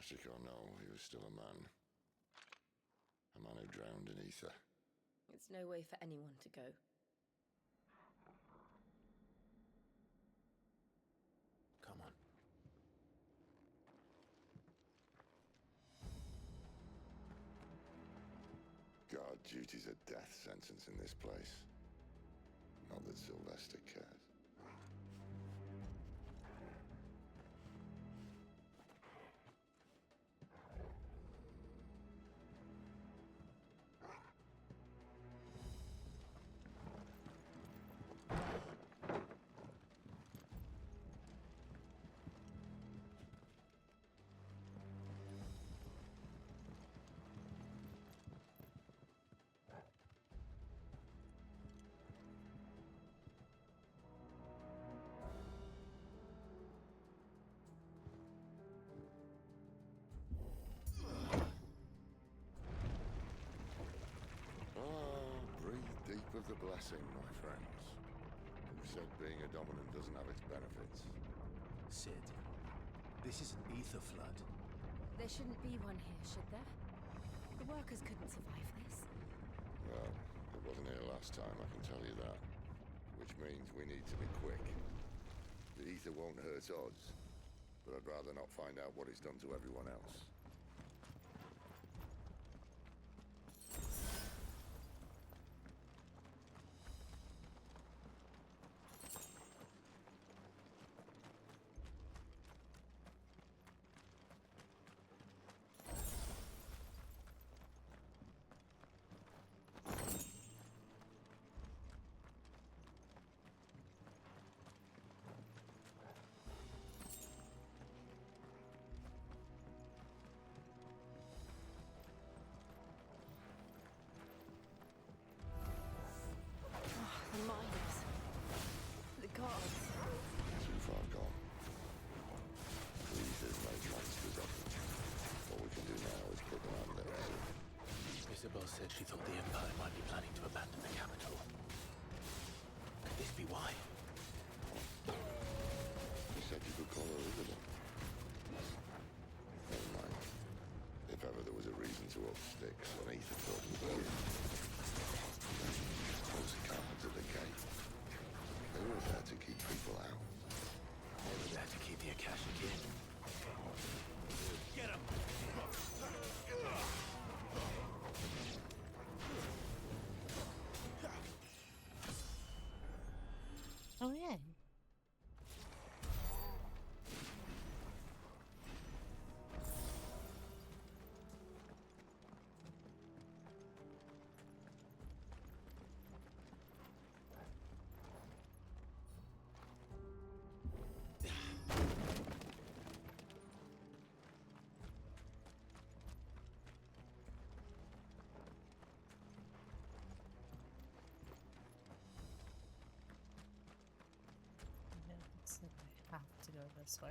Sick or no, he was still a man. A man who drowned in ether. It's no way for anyone to go. Come on. Guard duty's a death sentence in this place. Not that Sylvester cares. Of the blessing, my friends. Who said being a dominant doesn't have its benefits? Sid, this is an ether flood. There shouldn't be one here, should there? The workers couldn't survive this. Well, it wasn't here last time, I can tell you that. Which means we need to be quick. The ether won't hurt us, but I'd rather not find out what he's done to everyone else. The miners. The guards. Too far gone. Please, there's no monsters of them. All we can do now is put them out of their own. Isabel said she thought the Empire might be planning to abandon the capital. Could this be why? You said you could call her Isabel. Never mind. If ever there was a reason to up sticks, then Ethan thought it was you. Suppose the carpets at the gate. They were there to keep people out. They were there to keep the Akashic in. Get him! Oh, yeah. Looks like I have to go this way.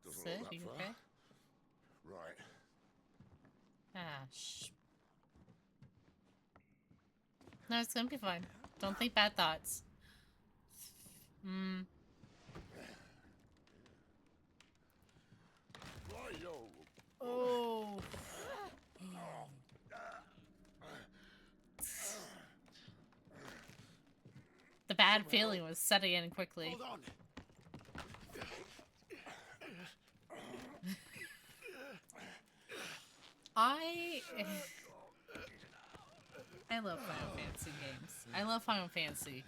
Doesn't Sid, look that you far. okay? Right. Ah, shh. No, it's gonna be fine. Don't think bad thoughts. Oh. The bad feeling was setting in quickly. Hold on. I love Final Fantasy games. I love Final Fantasy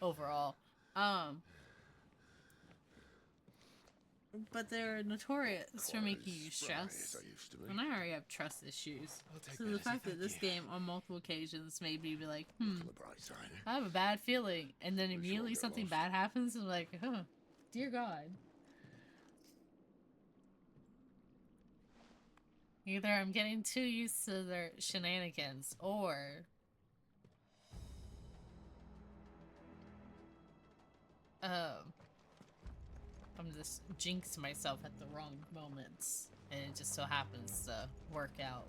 overall. But they're notorious for making you stress. And I already have trust issues. So the fact that this game on multiple occasions made me be like, I have a bad feeling. And then immediately something bad happens and I'm like, oh, dear God. Either I'm getting too used to their shenanigans, or I'm just jinxing myself at the wrong moments, and it just so happens to work out.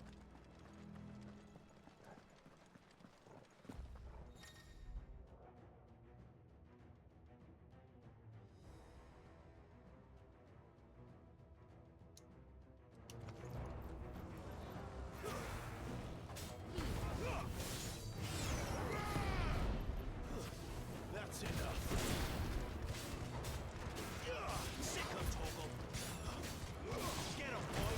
That's enough. Sick of Toggle. Get him, boy.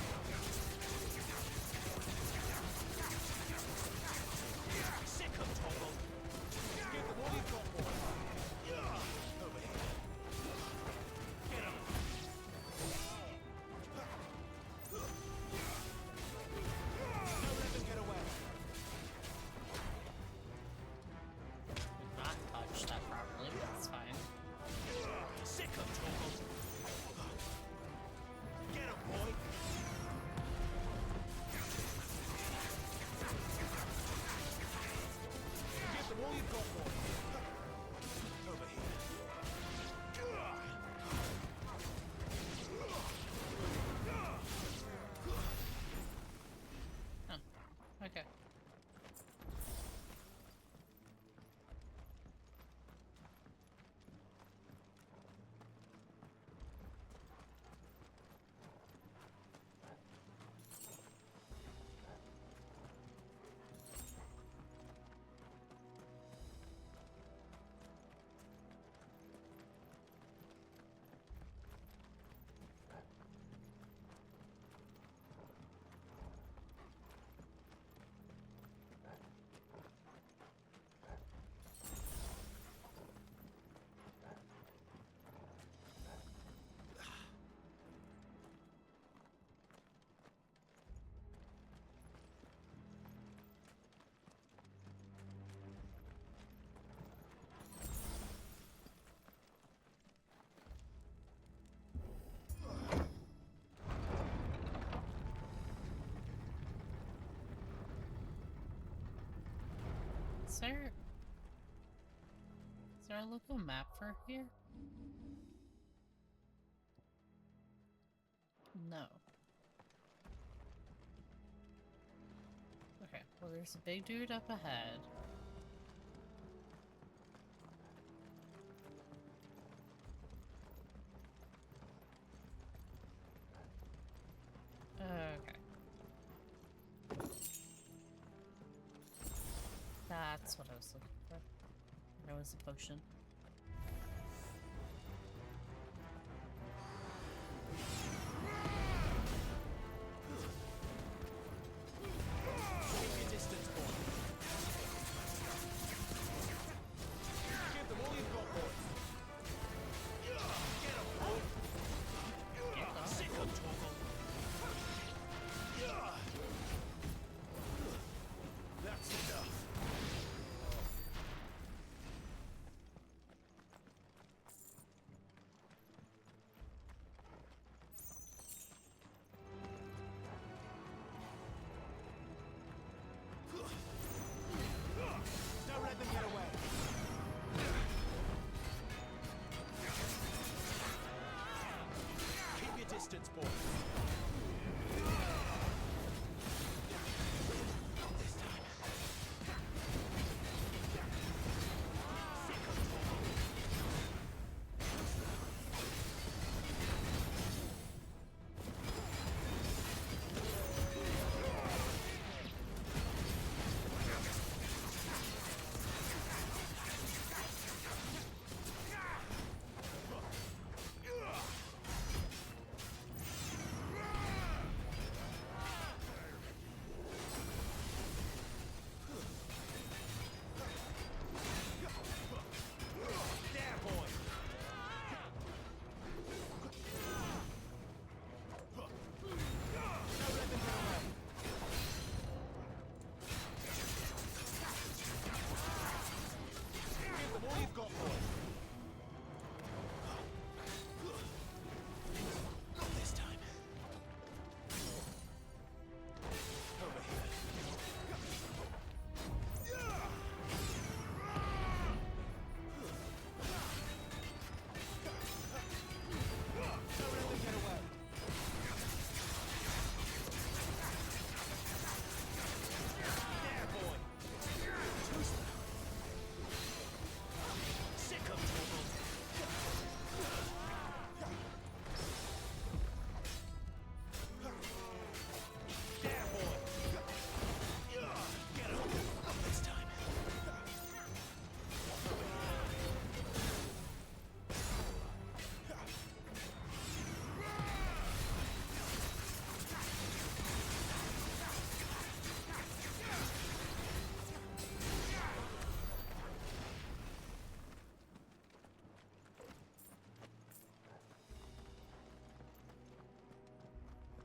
Is there a local map for here? No. Okay, well there's a big dude up ahead. Okay. That's what I was looking for. There was a potion. Distance, boy.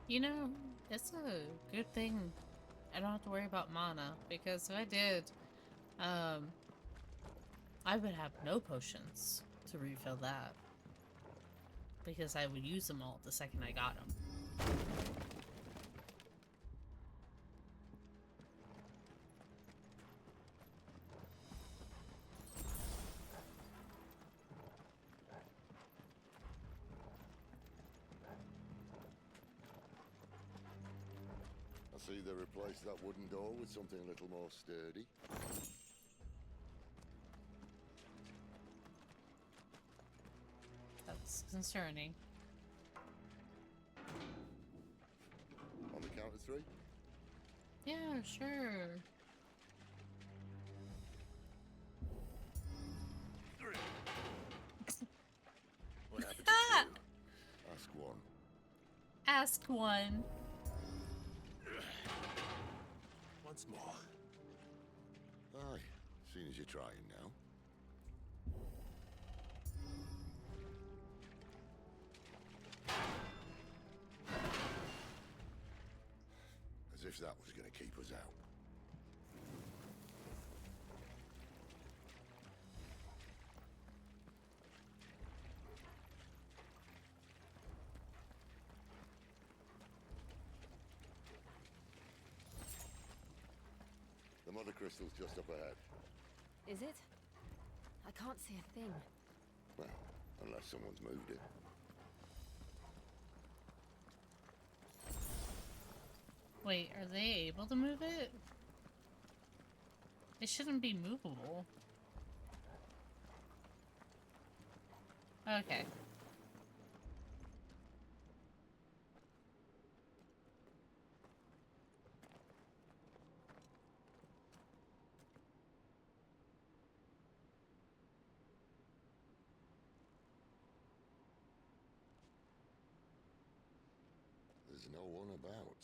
You know, it's a good thing I don't have to worry about mana, because if I did, I would have no potions to refill that. Because I would use them all the second I got them. I see they replaced that wooden door with something a little more sturdy. That's concerning. On the count of 3? Yeah, sure. What happened to you? Ask one. Ask one. Once more. Aye, seeing as you're trying now. As if that was going to keep us out. The mother crystal's just up ahead. Is it? I can't see a thing. Well, unless someone's moved it. Wait, are they able to move it? It shouldn't be movable. Okay. There's no one about.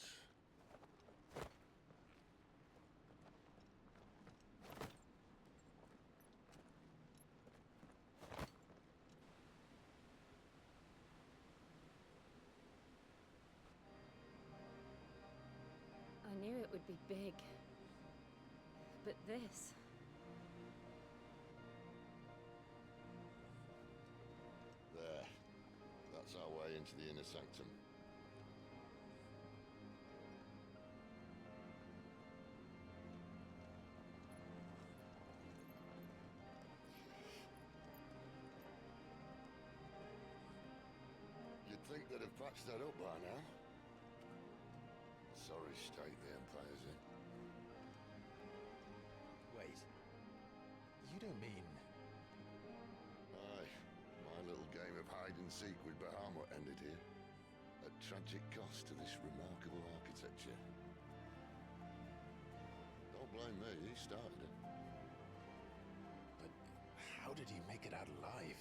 I knew it would be big. But this... There. That's our way into the inner sanctum. You'd think they'd have patched that up by now. Sorry state the Empire's in. Wait. You don't mean... Aye. My little game of hide-and-seek with Bahamut ended here. At tragic cost to this remarkable architecture. Don't blame me, he started it. But how did he make it out alive?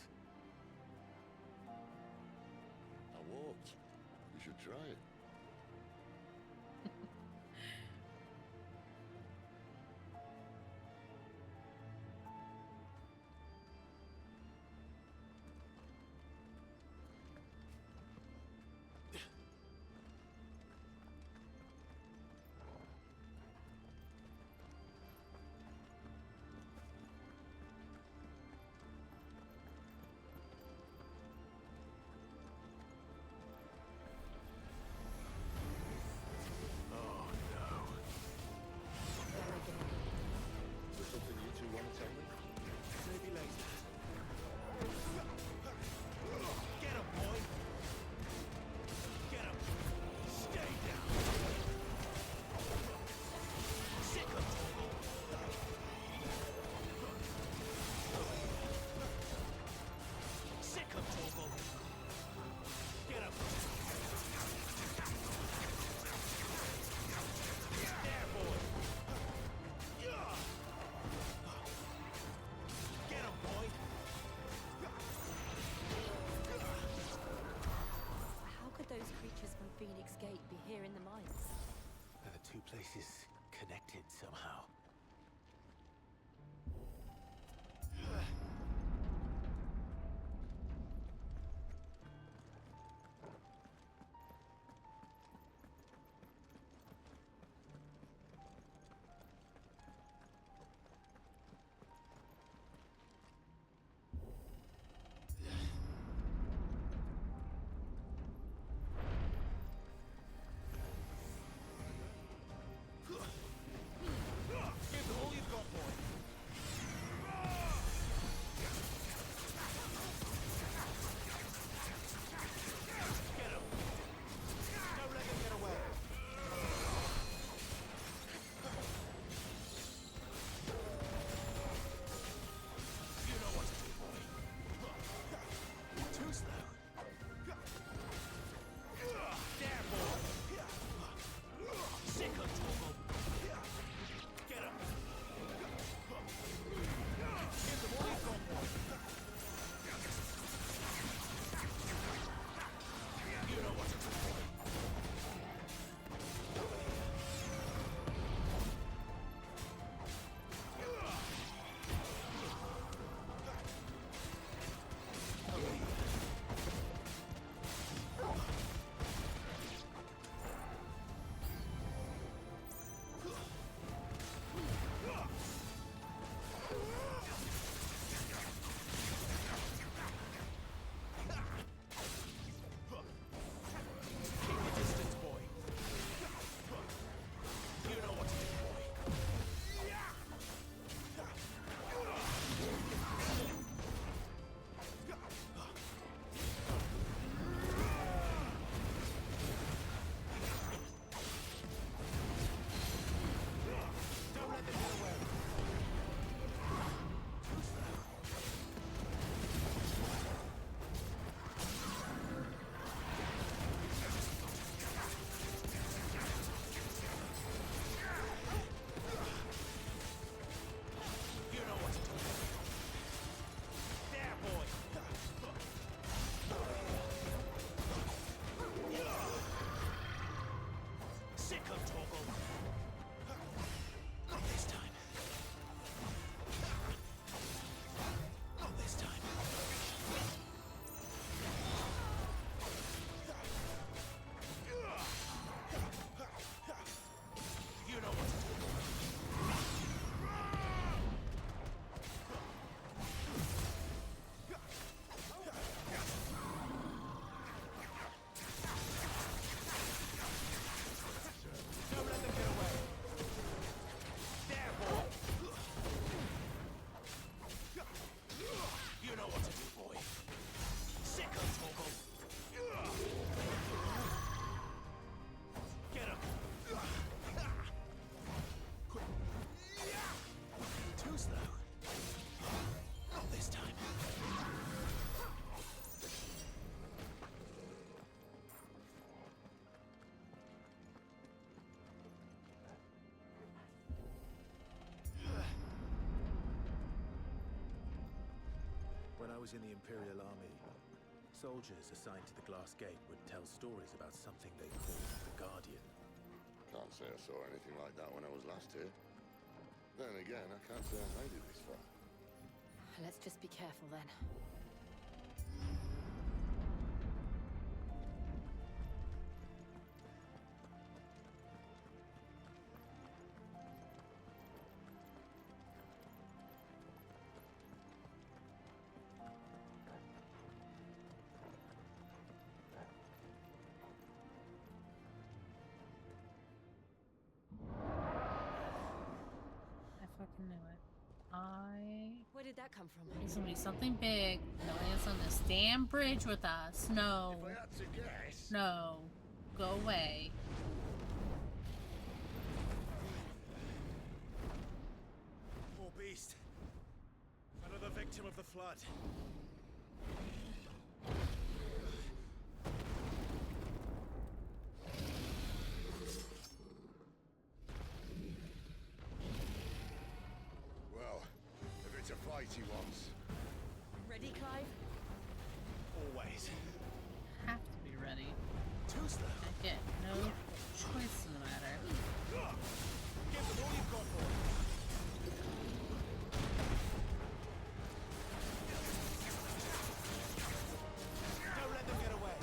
I walked. You should try it. Phoenix Gate be here in the mines? Are the two places connected somehow? I was in the Imperial Army, soldiers assigned to the Glass Gate would tell stories about something they called the Guardian. Can't say I saw anything like that when I was last here. Then again, I can't say I made it this far. Let's just be careful then. Fucking knew it. Where did that come from? It's gonna be something big. No one's on this damn bridge with us. No. If I had to guess. No. Go away. Poor beast. Another victim of the flood. Well, if it's a fight he wants. Ready, Clive? Always. Have to be ready. Too slow. I get no choice in the matter. Give them all you've got, boy. Don't let them get away.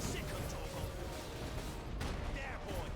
Sick of Torgal. There, boy.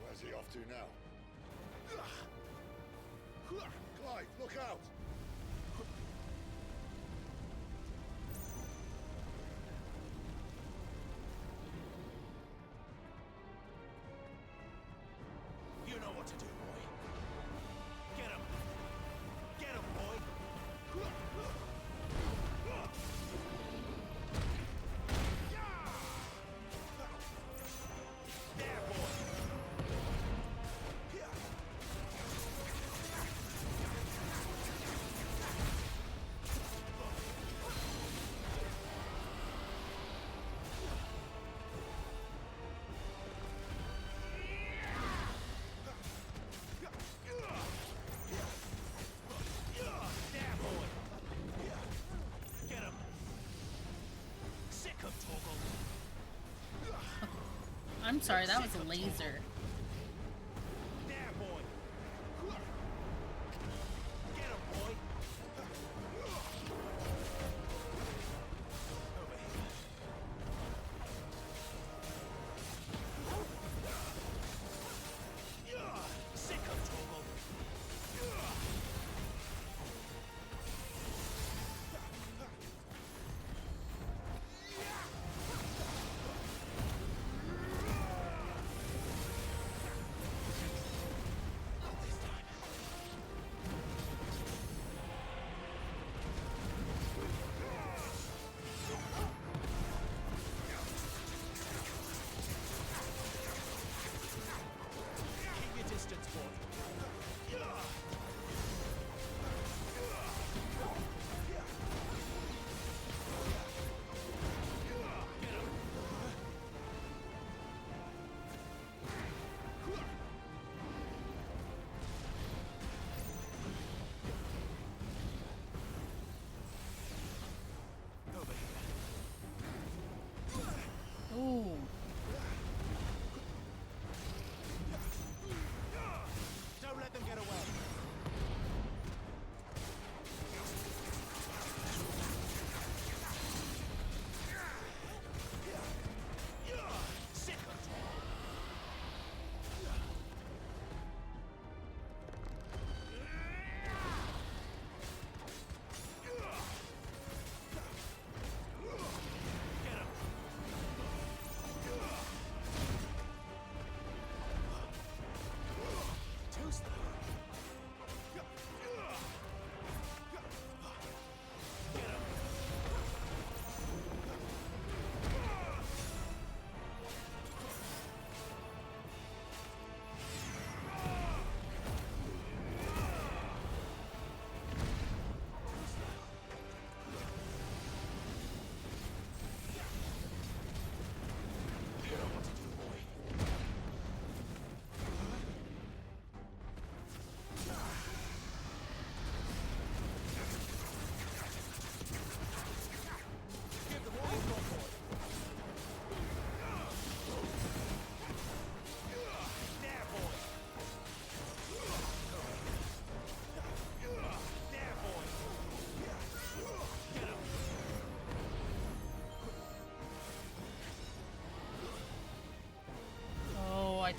Where's he off to now? Clive, look out! You know what to do, boy. Get him. Get him, boy. There, boy. I'm sorry, that was a laser. There, boy. Get him, boy. Over here. Sick of Torgal.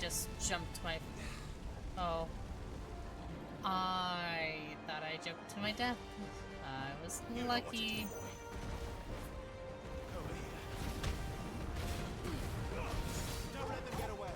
just jumped my... Oh. I thought I jumped to my death. I was lucky. Don't let them get away.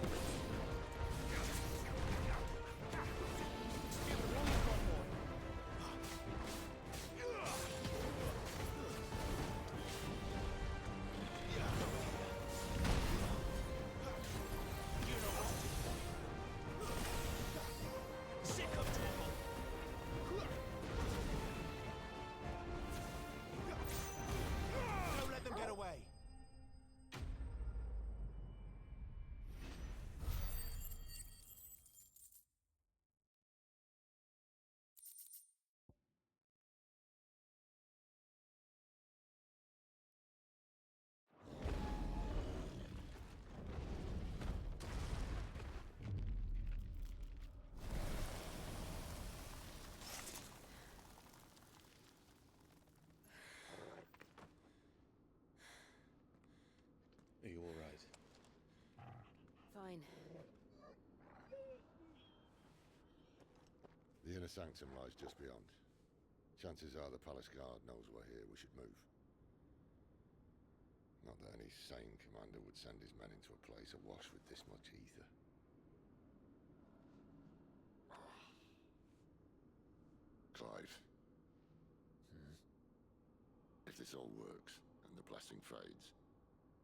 Are you all right? Fine. The inner sanctum lies just beyond. Chances are the palace guard knows we're here. We should move. Not that any sane commander would send his men into a place awash with this much ether. Clive. If this all works, and the blessing fades,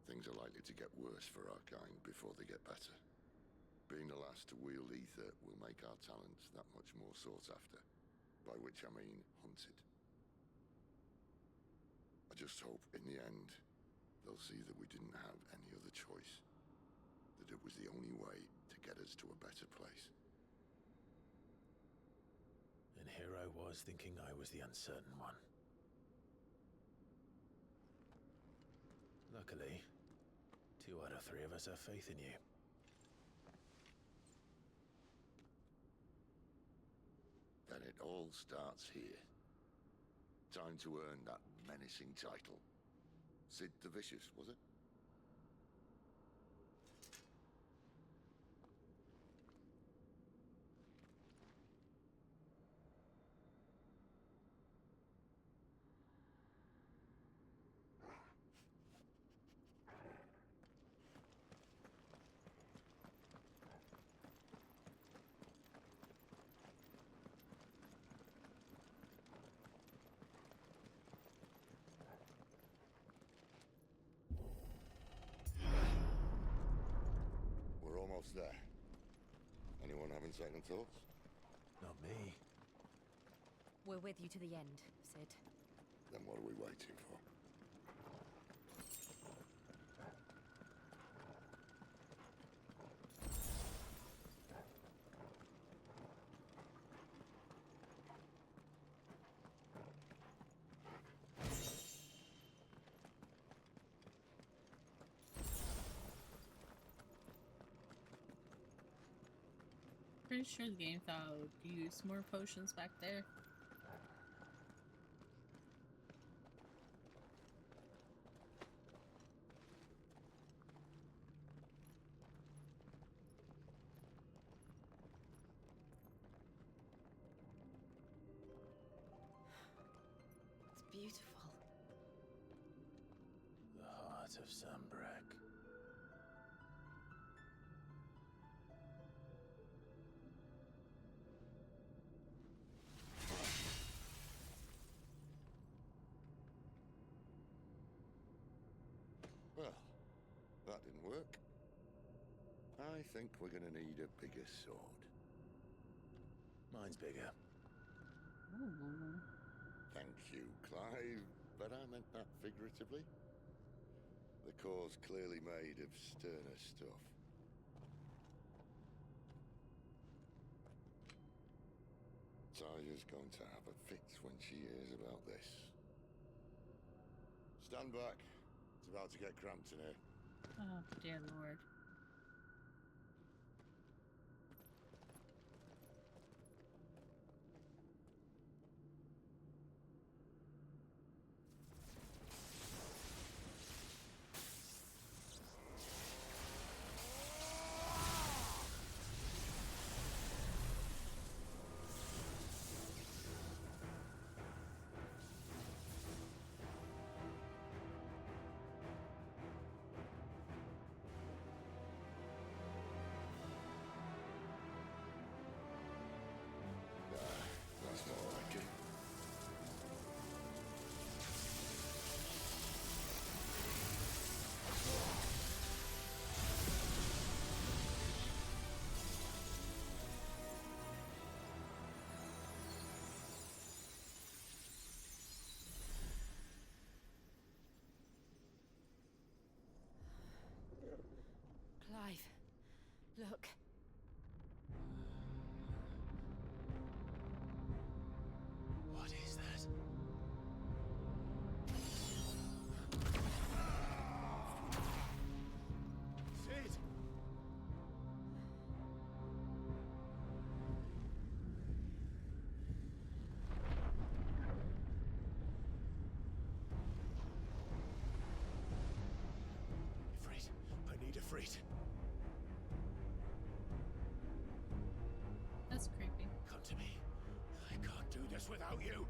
things are likely to get worse for our kind before they get better. Being the last to wield ether will make our talents that much more sought after, by which I mean hunted. I just hope, in the end, they'll see that we didn't have any other choice, that it was the only way to get us to a better place. And here I was thinking I was the uncertain one. Luckily, 2 out of 3 of us have faith in you. Then it all starts here. Time to earn that menacing title. Sid the Vicious, was it? Almost there. Anyone having second thoughts? Not me. We're with you to the end, Sid. Then what are we waiting for? Pretty sure the game thought I would use more potions back there. It's beautiful. The heart of Sambrek. Well, that didn't work. I think we're gonna need a bigger sword. Mine's bigger. Ooh. Thank you, Clive, but I meant that figuratively. The core's clearly made of sterner stuff. Taya's going to have a fit when she hears about this. Stand back. It's about to get cramped in here. Oh, dear Lord. pointless without you.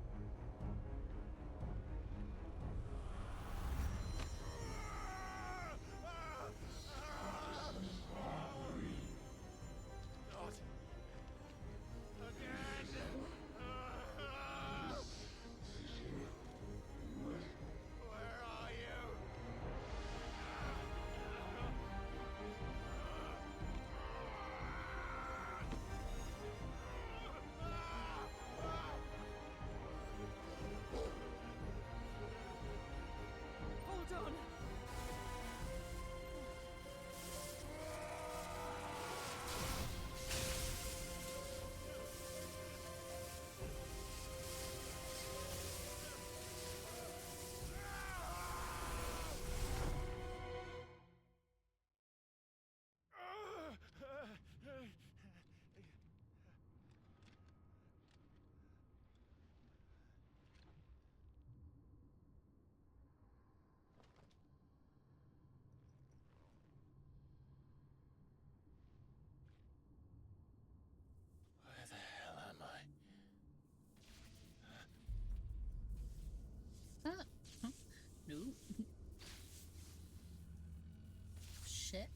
Hold on. Where the hell am I? No. Shit.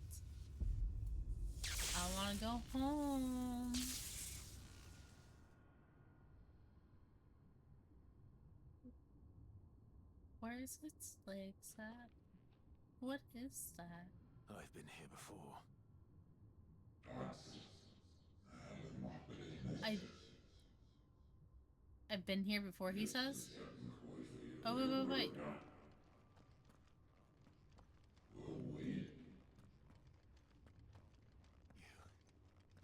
I wanna go home. Where is its legs at? What is that? I've been here before. I've been here before, he says? Oh, wait.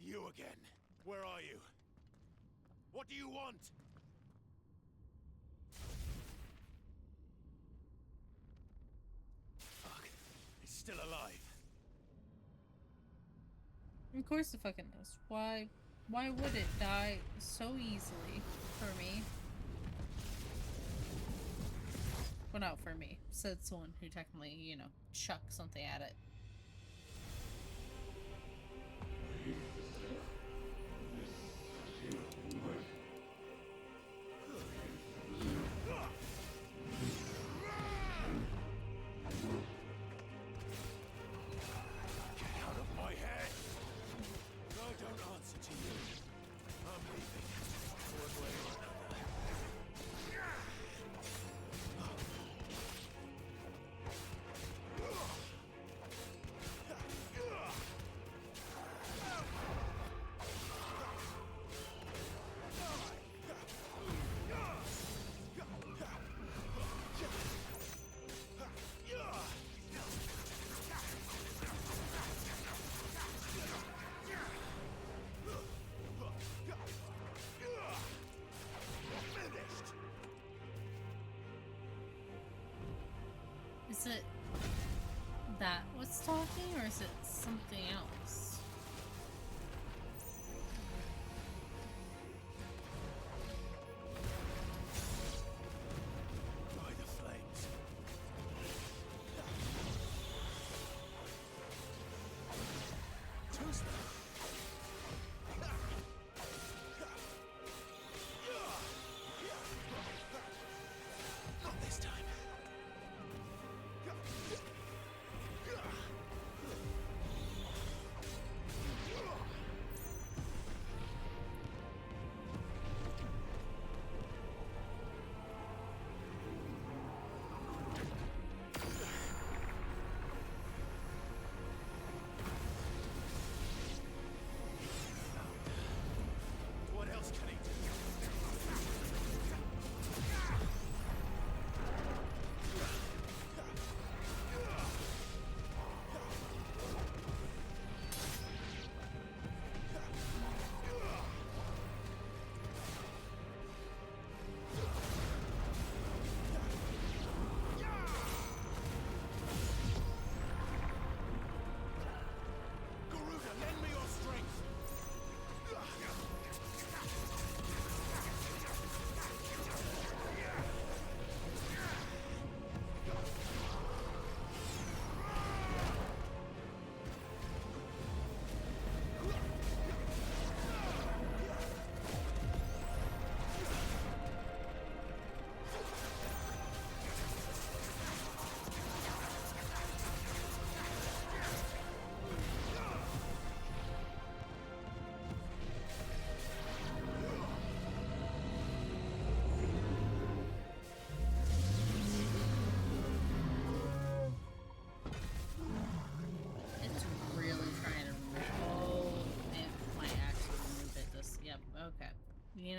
You again. Where are you? What do you want? Fuck. It's still alive. Of course it fucking does. Why would it die so easily for me? Well, not for me. Said someone who technically, you know, chucked something at it. Get out of my head! I don't answer to you. I'm leaving. One way or another. Is it that what's talking, or is it something else? By the flames. Who's that? Not this time.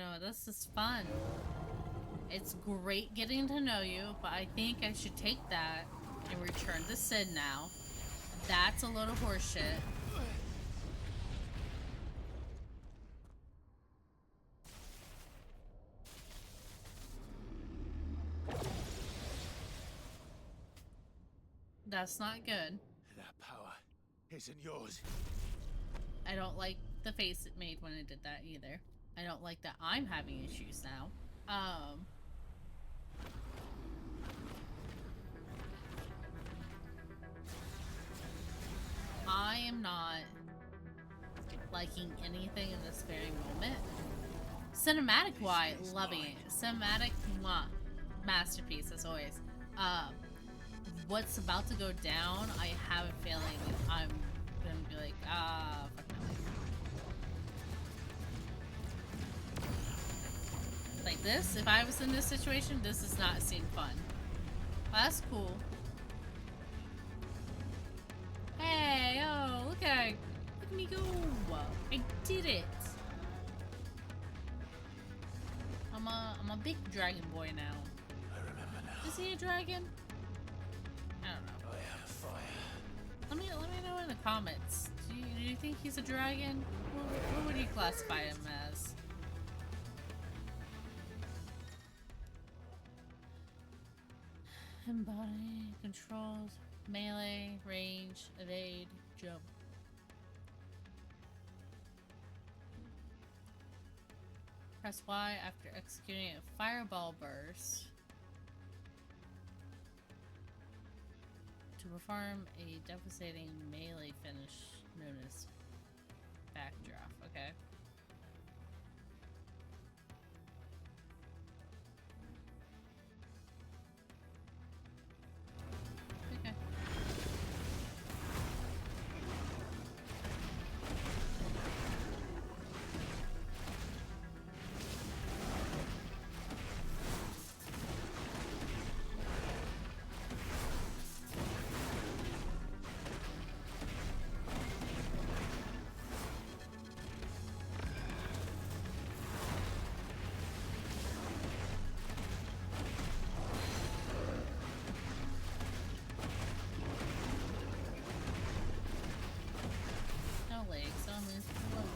know, this is fun. It's great getting to know you, but I think I should take that and return to Sid now. That's a load of horseshit. That's not good. That power isn't yours. I don't like the face it made when it did that either. I don't like that I'm having issues now. I am not liking anything in this very moment. Cinematic wise, loving it. Cinematic, mwah, masterpiece as always. What's about to go down, I have a feeling I'm gonna be like, fuck my life. Like this, if I was in this situation, this does not seem fun. Well, that's cool. Hey, oh, look at me go. I did it. I'm a big dragon boy now. I remember now. Is he a dragon? I don't know. I am fire. Let me know in the comments. Do you think he's a dragon? What would you classify him as? Embody, controls, melee, range, evade, jump. Press Y after executing a fireball burst to perform a devastating melee finish known as backdraft. Okay. Okay. No legs on this float.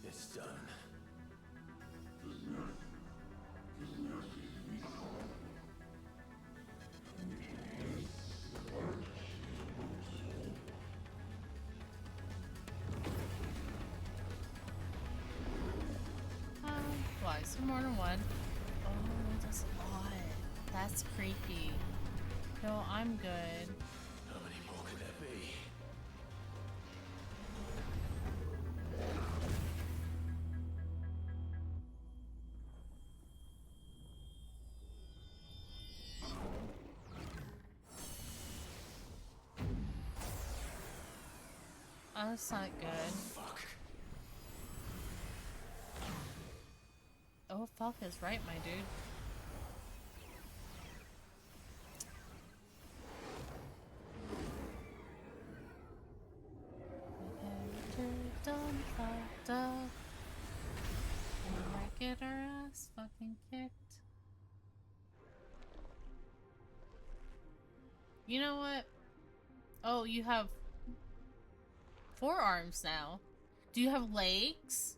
It's done. Why? So more than one. Oh, that's a lot. That's creepy. No, I'm good. How many more could there be? That's not good. Fuck. Oh, fuck is right, my dude. Done fucked up. We might get our ass fucking kicked. You know what? Oh, you have 4 arms now. Do you have legs?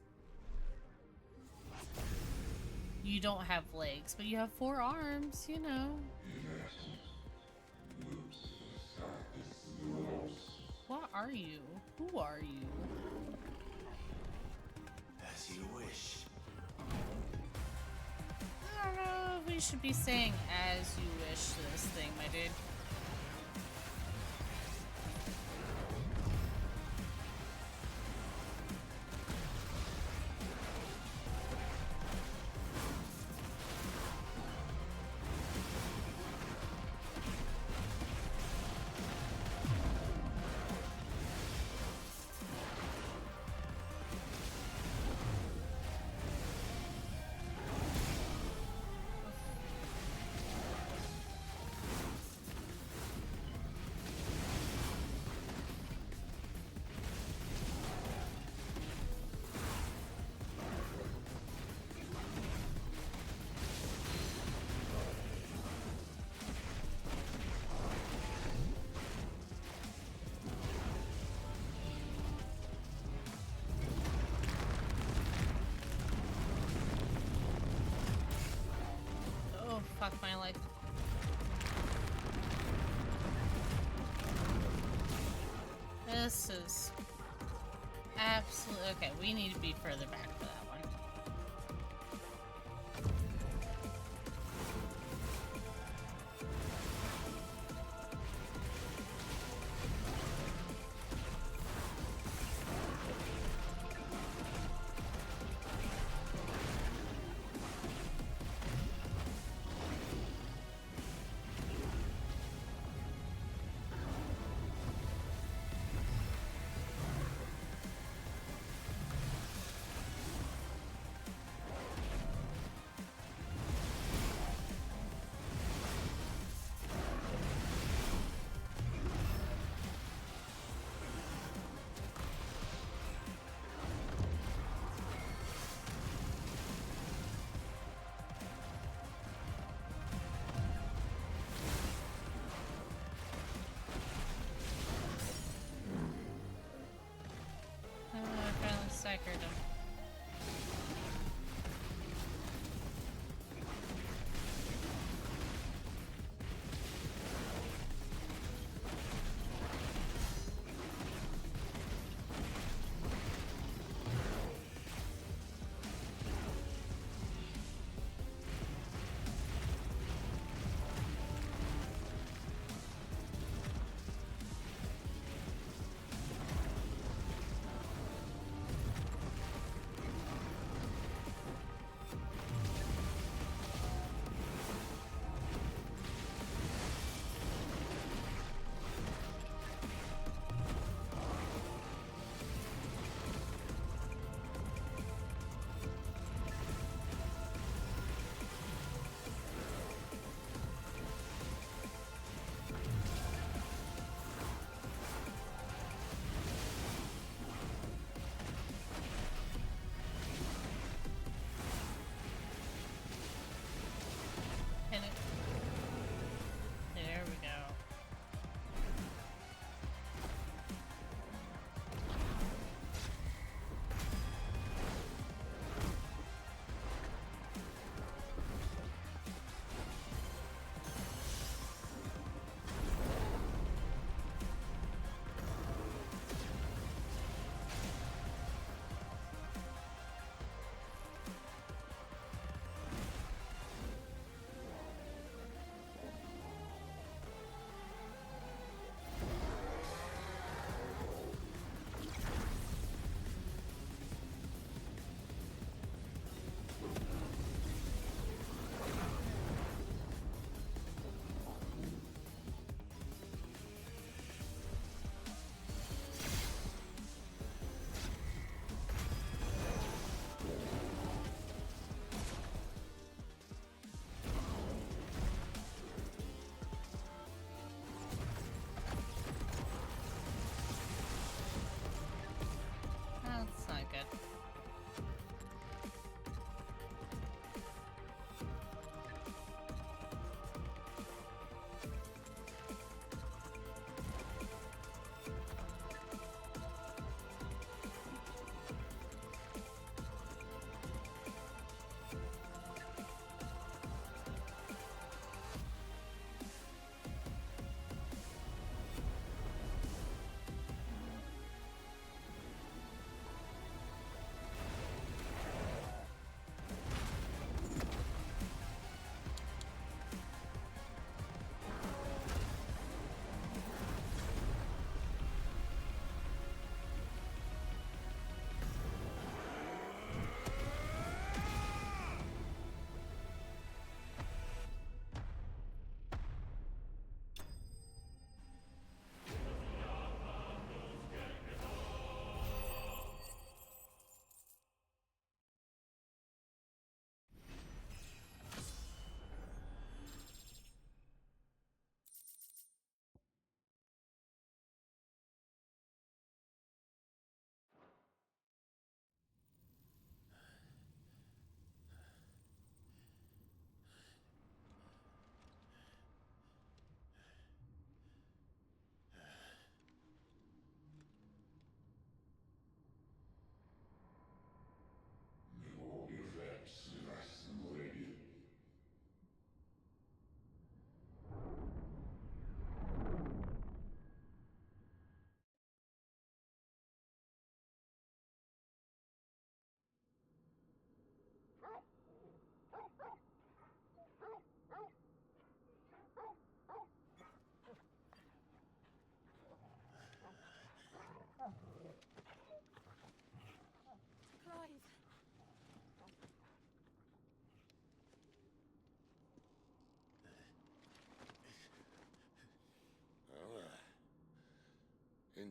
You don't have legs, but you have 4 arms, you know. What are you? Who are you? As you wish. I don't know if we should be saying as you wish to this thing, my dude. Fuck my life. This is absolutely okay. We need to be further back for that one.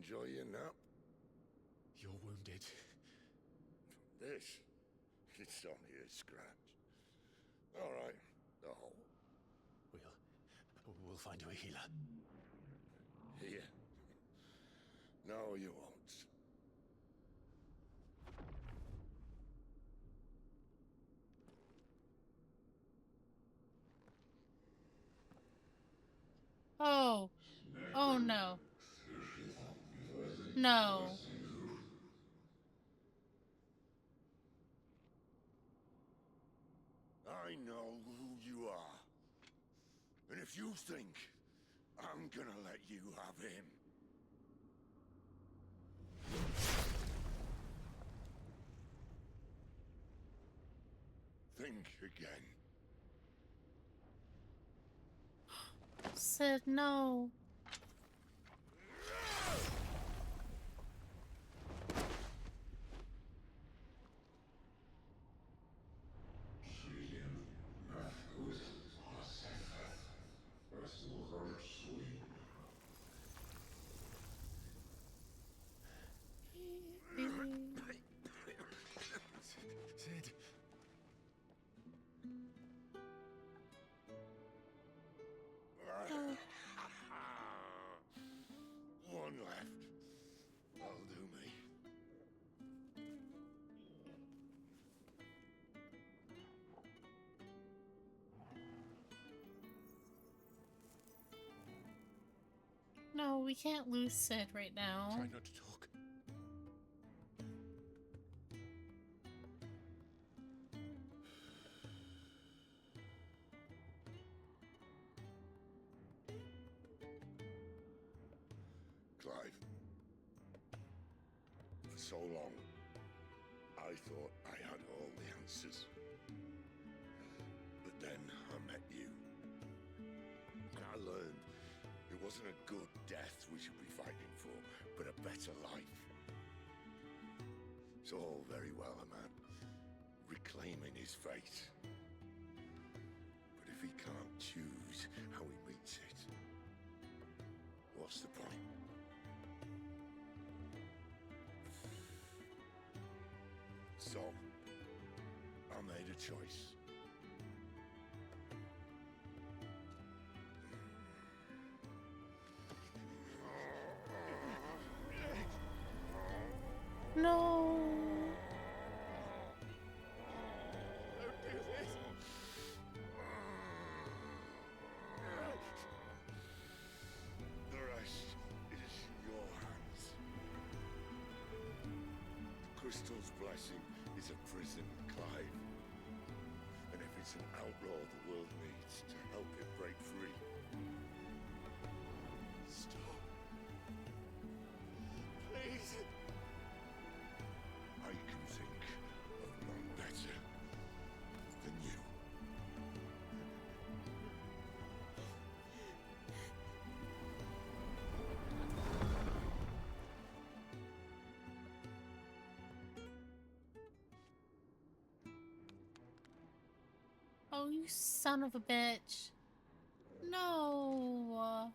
enjoy your nap? You're wounded. This? It's only a scratch. All right, the hole. We'll find you a healer. Here? No, you won't. Oh. Oh no. No. I know who you are. And if you think I'm gonna let you have him... think again. Said no. Sid. One left. That'll do me. No, we can't lose Sid right now. Try not to talk. Clive. For so long, I thought I had all the answers. But then I met you. And I learned it wasn't a good death we should be fighting for, but a better life. It's all very well, a man reclaiming his fate. But if he can't choose how he meets it, what's the point? So, I made a choice. No. Don't do this. The rest is in your hands. The crystal's blessing is a prison, Clive. And if it's an outlaw the world needs to help it break free. Stop. Please. I can think of none better than you. Oh, you son of a bitch. No.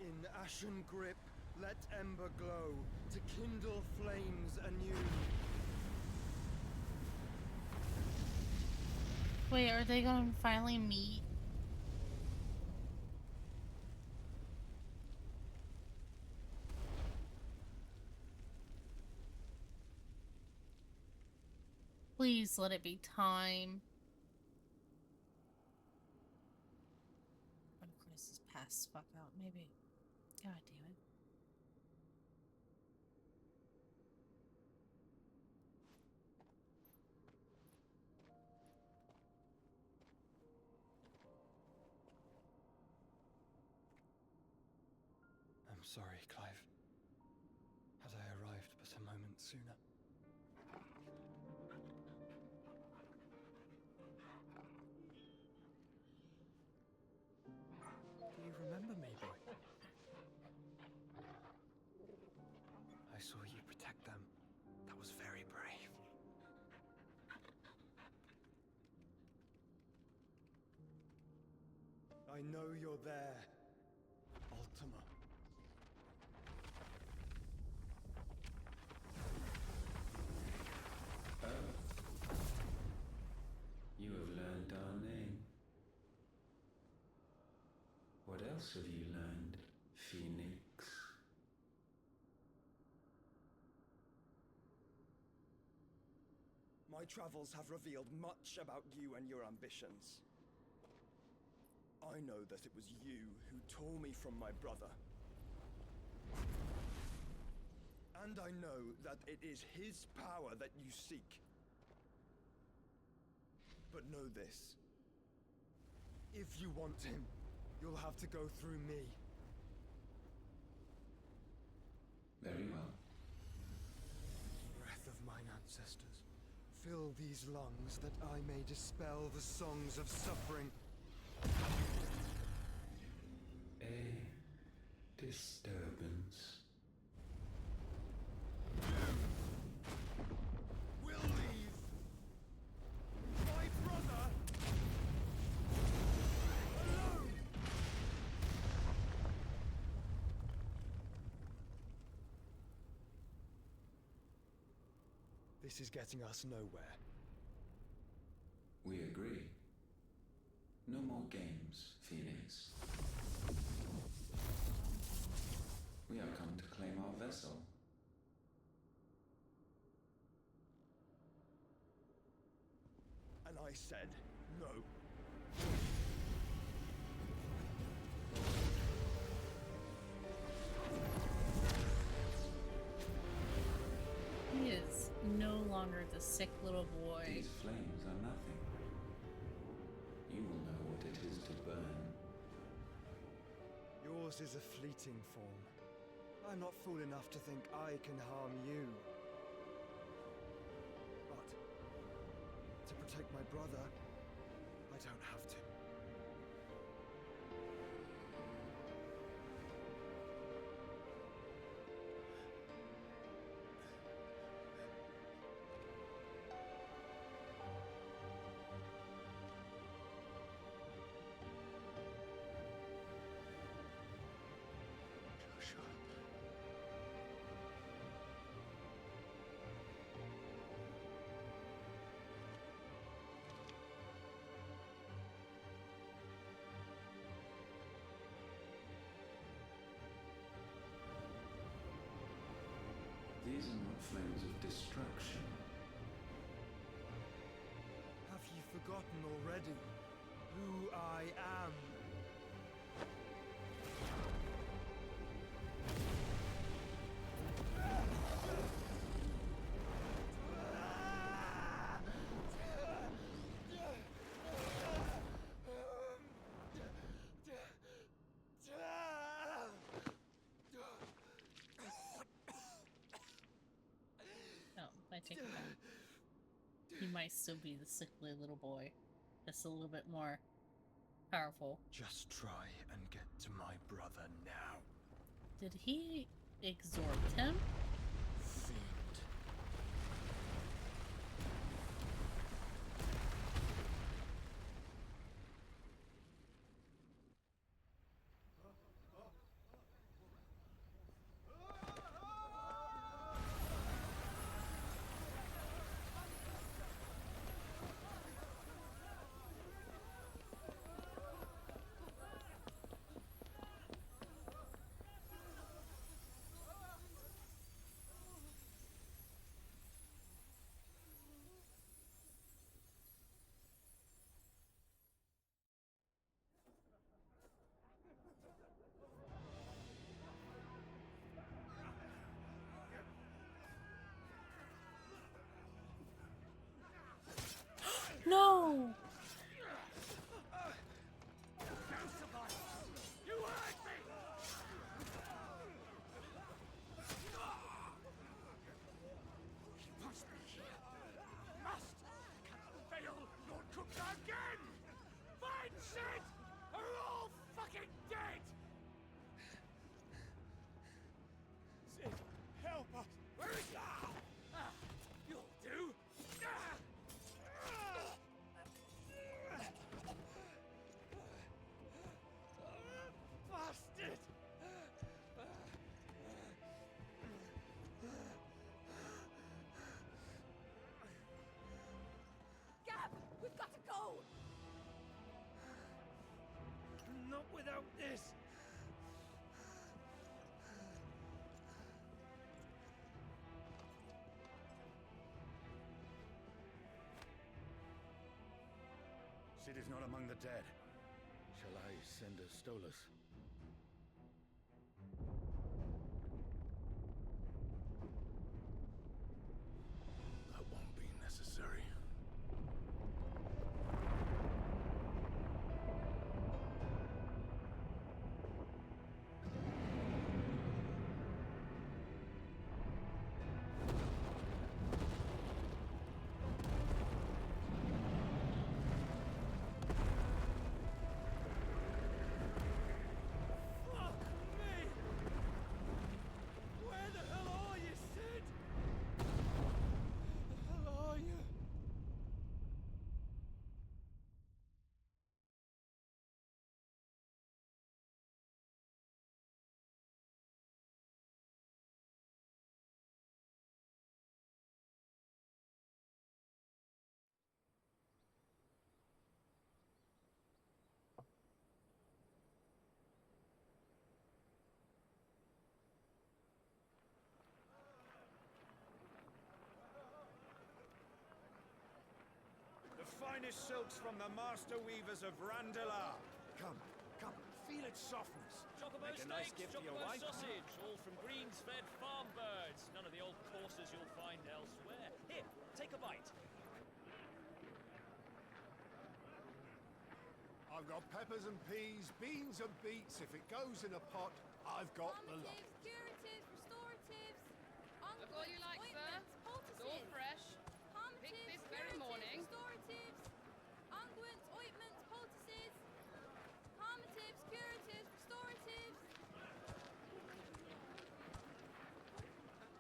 In ashen grip, let ember glow, to kindle flames anew. Wait, are they gonna finally meet? Please let it be time. I'm gonna this pass fuck out, maybe. God damn it. I'm sorry, Clive. Had I arrived but a moment sooner. Do you remember me, boy? I saw you protect them. That was very brave. I know you're there, Ultima. Oh. You have learned our name. What else have you learned, Phoenix? My travels have revealed much about you and your ambitions. I know that it was you who tore me from my brother. And I know that it is his power that you seek. But know this. If you want him, you'll have to go through me. Very well. Breath of mine ancestors, fill these lungs that I may dispel the songs of suffering. A disturbance. We'll leave. My brother alone. This is getting us nowhere. We agree. No more games, Phoenix. We have come to claim our vessel. And I said no. He is no longer the sick little boy. These flames are nothing. You will know what it is to burn. Yours is a fleeting form. I'm not fool enough to think I can harm you. But to protect my brother, I don't have to. These are not flames of destruction. Have you forgotten already who I am? I take it back. He might still be the sickly little boy. Just a little bit more powerful. Just try and get to my brother now. Did he exhort him? Fiend. No! without this. Sid is not among the dead. Shall I send a Stolas? That won't be necessary. Where the hell are you, Sid? Where the hell are you? The finest silks from the master weavers of Randalar. Come, feel its softness. Chocobo Make a nice steaks, gift for your chocobo wife. sausage, all from greens-fed farm birds. None of the old courses you'll find elsewhere. Here, take a bite. I've got peppers and peas, beans and beets. If it goes in a pot, I've got the lot. Curatives, restoratives, Look all you like, sir. It's all fresh. Picked this very morning. restoratives, unguents, ointments, poultices, palmatives, curatives, restoratives,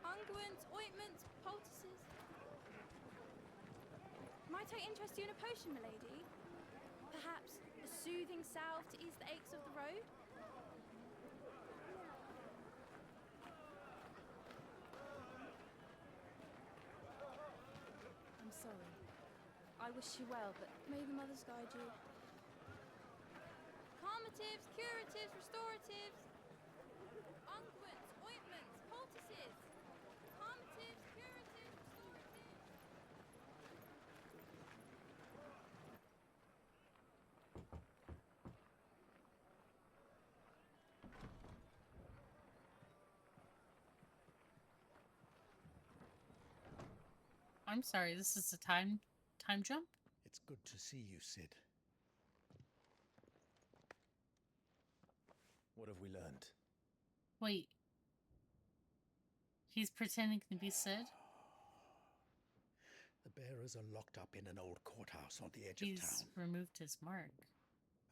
unguents, ointments, poultices. Might I interest you in a potion, milady? Perhaps a soothing salve to ease the aches of the road? I'm sorry. I wish you well, but may the mothers guide you. Calmatives, curatives, restoratives, unguents, ointments, poultices. Calmatives, curatives, restoratives. I'm sorry, this is a time jump? It's good to see you, Sid. What have we learned? Wait. He's pretending to be Sid? The bearers are locked up in an old courthouse on the edge of He's town. removed his mark.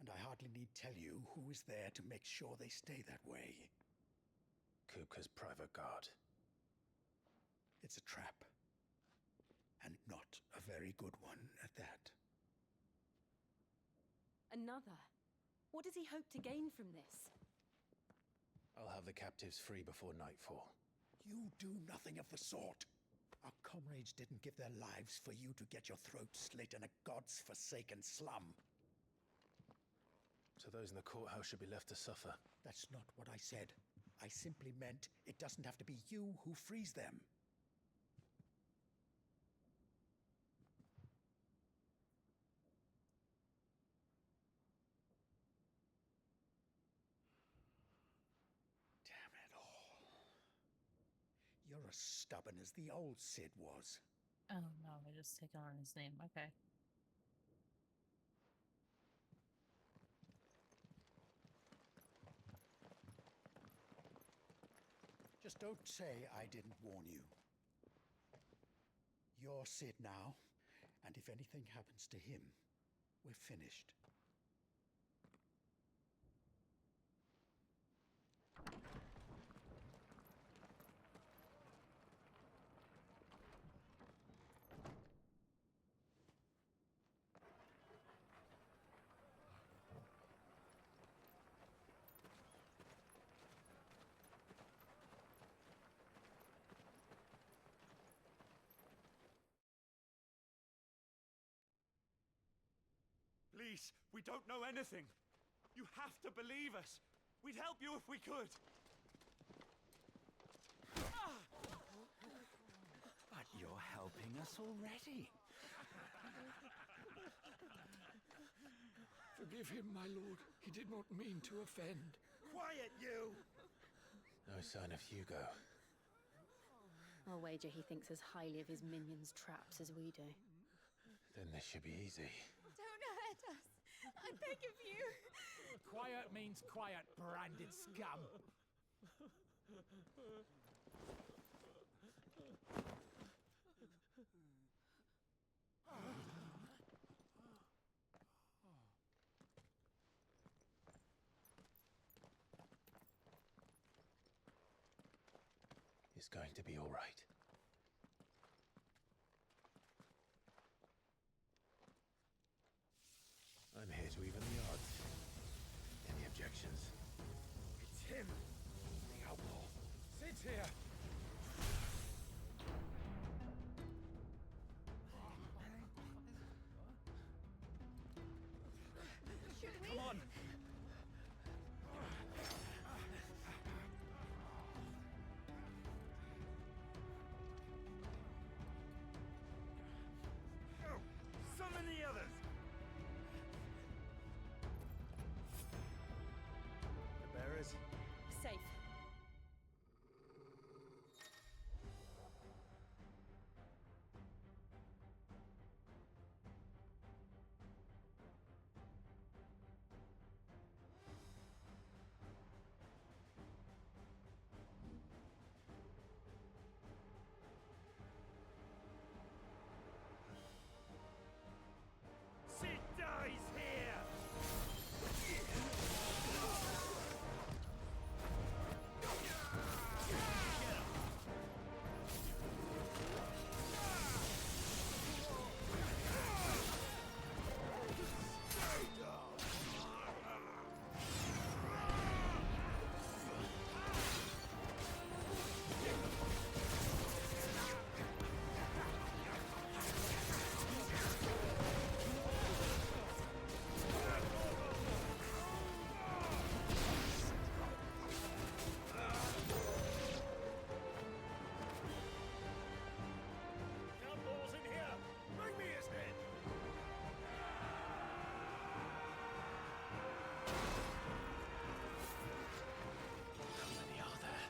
And I hardly need tell you who is there to make sure they stay that way. Kupka's private guard. It's a trap. And not a very good one at that. Another? What does he hope to gain from this? I'll have the captives free before nightfall. You do nothing of the sort. Our comrades didn't give their lives for you to get your throat slit in a god's forsaken slum. So those in the courthouse should be left to suffer. That's not what I said. I simply meant it doesn't have to be you who frees them. Damn it all. You're as stubborn as the old Sid was. Oh no, I just taken on his name. Okay. Just don't say I didn't warn you. You're Sid now, and if anything happens to him, we're finished. Please, we don't know anything. You have to believe us. We'd help you if we could. But you're helping us already. Forgive him, my lord. He did not mean to offend. Quiet, you! No sign of Hugo. I'll wager he thinks as highly of his minions' traps as we do. Then this should be easy. Don't hurt us. I beg of you. Quiet means quiet, branded scum. It's going to be all right. I'm here to even the odds. Any objections? It's him, the outlaw. Sit here. Come on. Summon the others. The bearers. Safe. Sid dies here. Outlaws in here. Bring me his head. How many are there?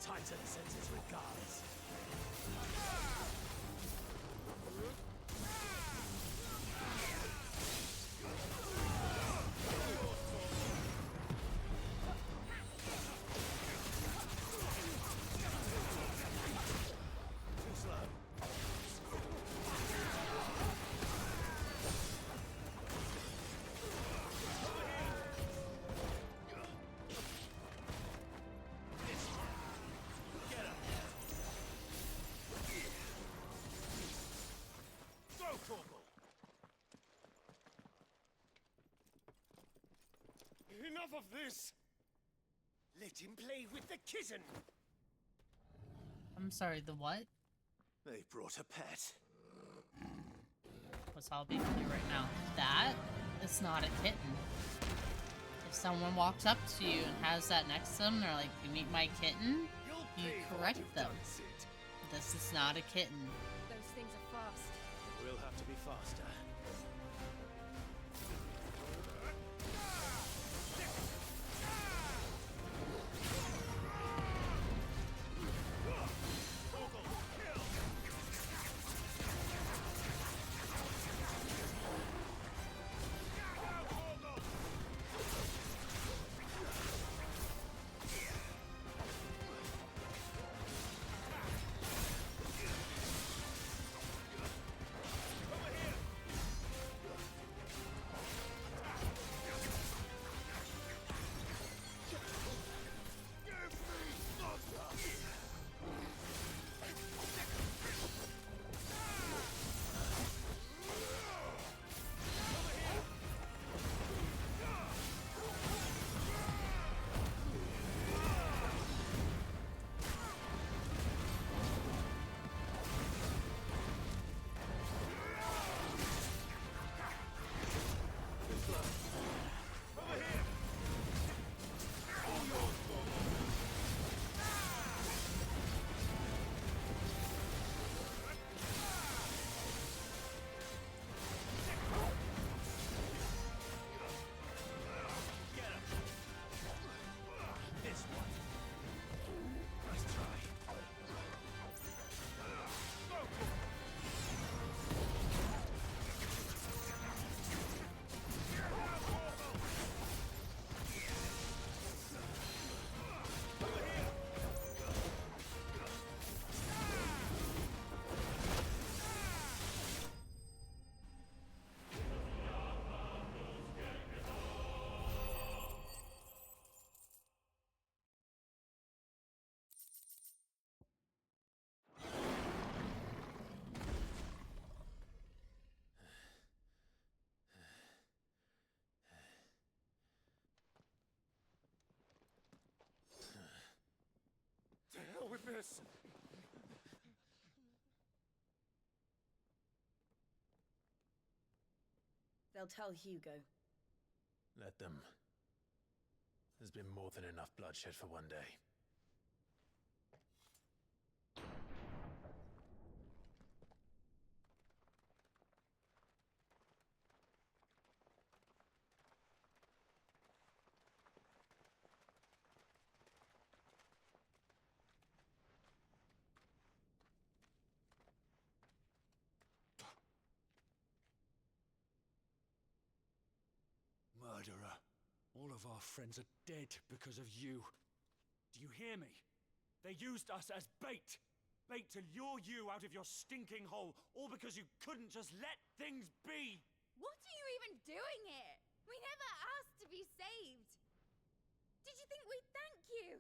Tighten the senses with guards. Too slow. Get him. Go, Corporal. Enough of this. Let him play with the kitten. I'm sorry, the what? They brought a pet. Let's all be clear right now. That is not a kitten. If someone walks up to you and has that next to them, they're like, "You meet my kitten?" You correct them. This is not a kitten. Those things are fast. We'll have to be faster. listen. They'll tell Hugo. Let them. There's been more than enough bloodshed for one day. Murderer. All of our friends are dead because of you. Do you hear me? They used us as bait. Bait to lure you out of your stinking hole, all because you couldn't just let things be. What are you even doing here? We never asked to be saved. Did you think we'd thank you?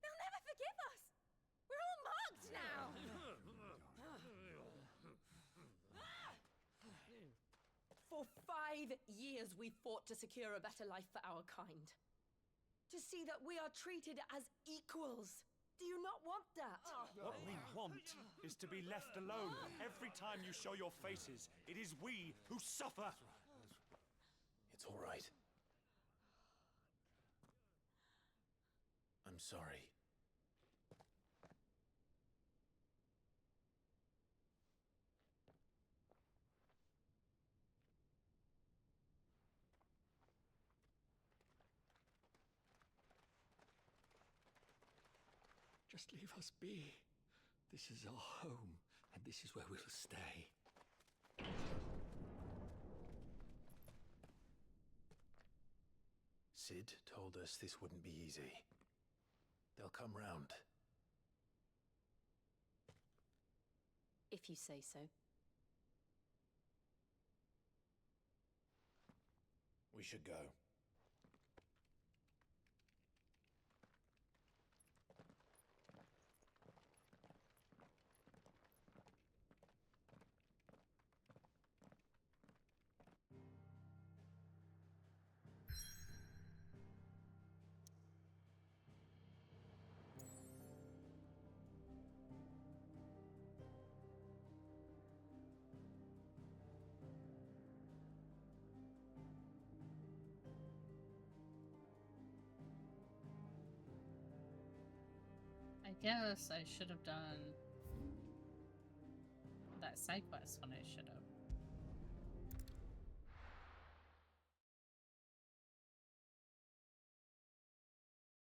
They'll never forgive us. We're all marked now. For 5 years we fought to secure a better life for our kind. To see that we are treated as equals. Do you not want that? What we want is to be left alone. Every time you show your faces, it is we who suffer. It's all right. I'm sorry. Just leave us be. This is our home, and this is where we'll stay. Sid told us this wouldn't be easy. They'll come round. If you say so. We should go. I guess I should have done that side quest when I should have.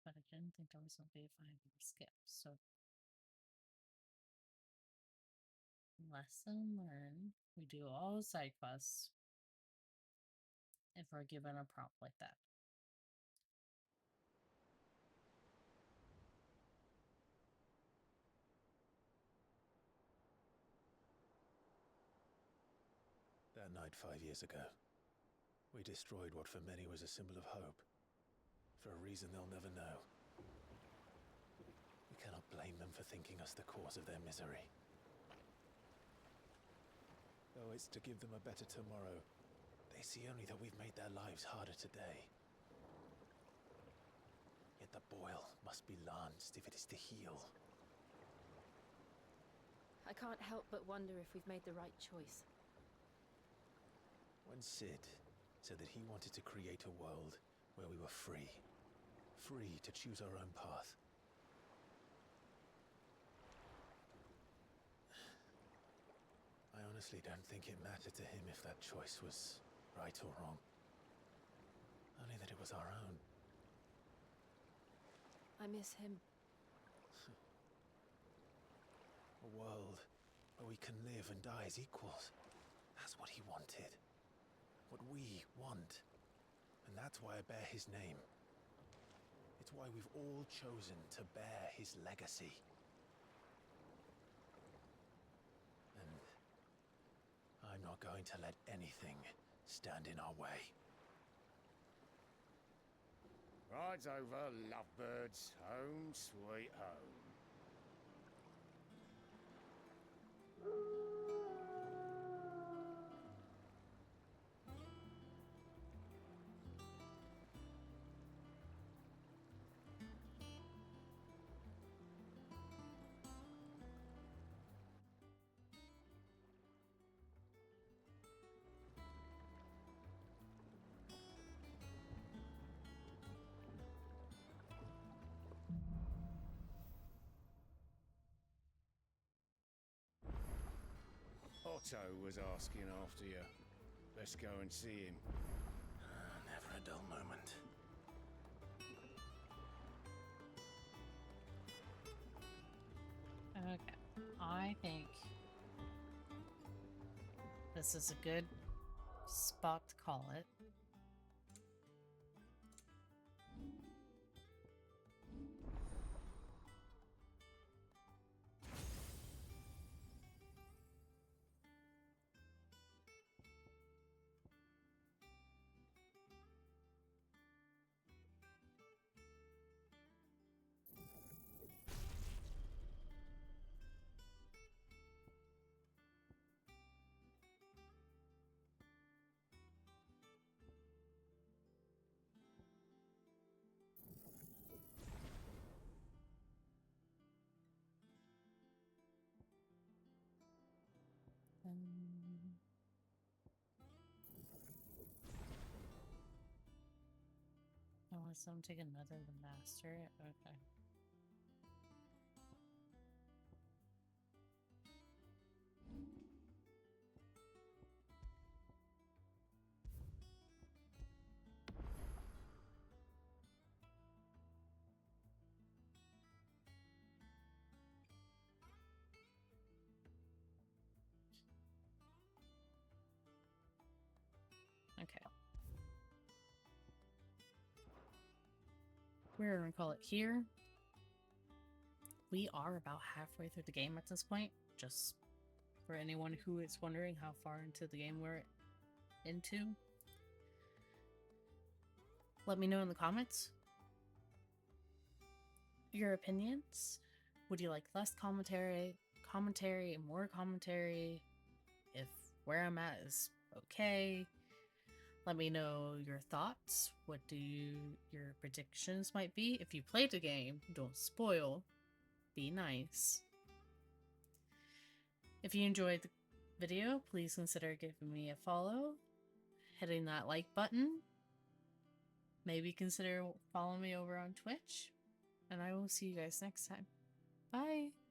But I didn't think I was going to be a 5-year skip, so. Lesson learned. We do all side quests if we're given a prompt like that. That night 5 years ago, we destroyed what for many was a symbol of hope. For a reason they'll never know. We cannot blame them for thinking us the cause of their misery. Though it's to give them a better tomorrow, they see only that we've made their lives harder today. Yet the boil must be lanced if it is to heal. I can't help but wonder if we've made the right choice. When Sid said that he wanted to create a world where we were free. Free to choose our own path. I honestly don't think it mattered to him if that choice was right or wrong. Only that it was our own. I miss him. A world where we can live and die as equals. That's what he wanted. What we want. And that's why I bear his name. It's why we've all chosen to bear his legacy. And I'm not going to let anything stand in our way. Rides over, lovebirds. Home, sweet home. Otto was asking after you. Let's go and see him. Never a dull moment. Okay, I think this is a good spot to call it. Oh, so I'm taking another to master it? Okay. Okay. We're gonna call it here. We are about halfway through the game at this point, just for anyone who is wondering how far into the game we're into. Let me know in the comments your opinions. Would you like less commentary, more commentary? If where I'm at is okay. Let me know your thoughts. What do your predictions might be? If you played the game, don't spoil. Be nice. If you enjoyed the video, please consider giving me a follow, hitting that like button. Maybe consider following me over on Twitch. And I will see you guys next time. Bye!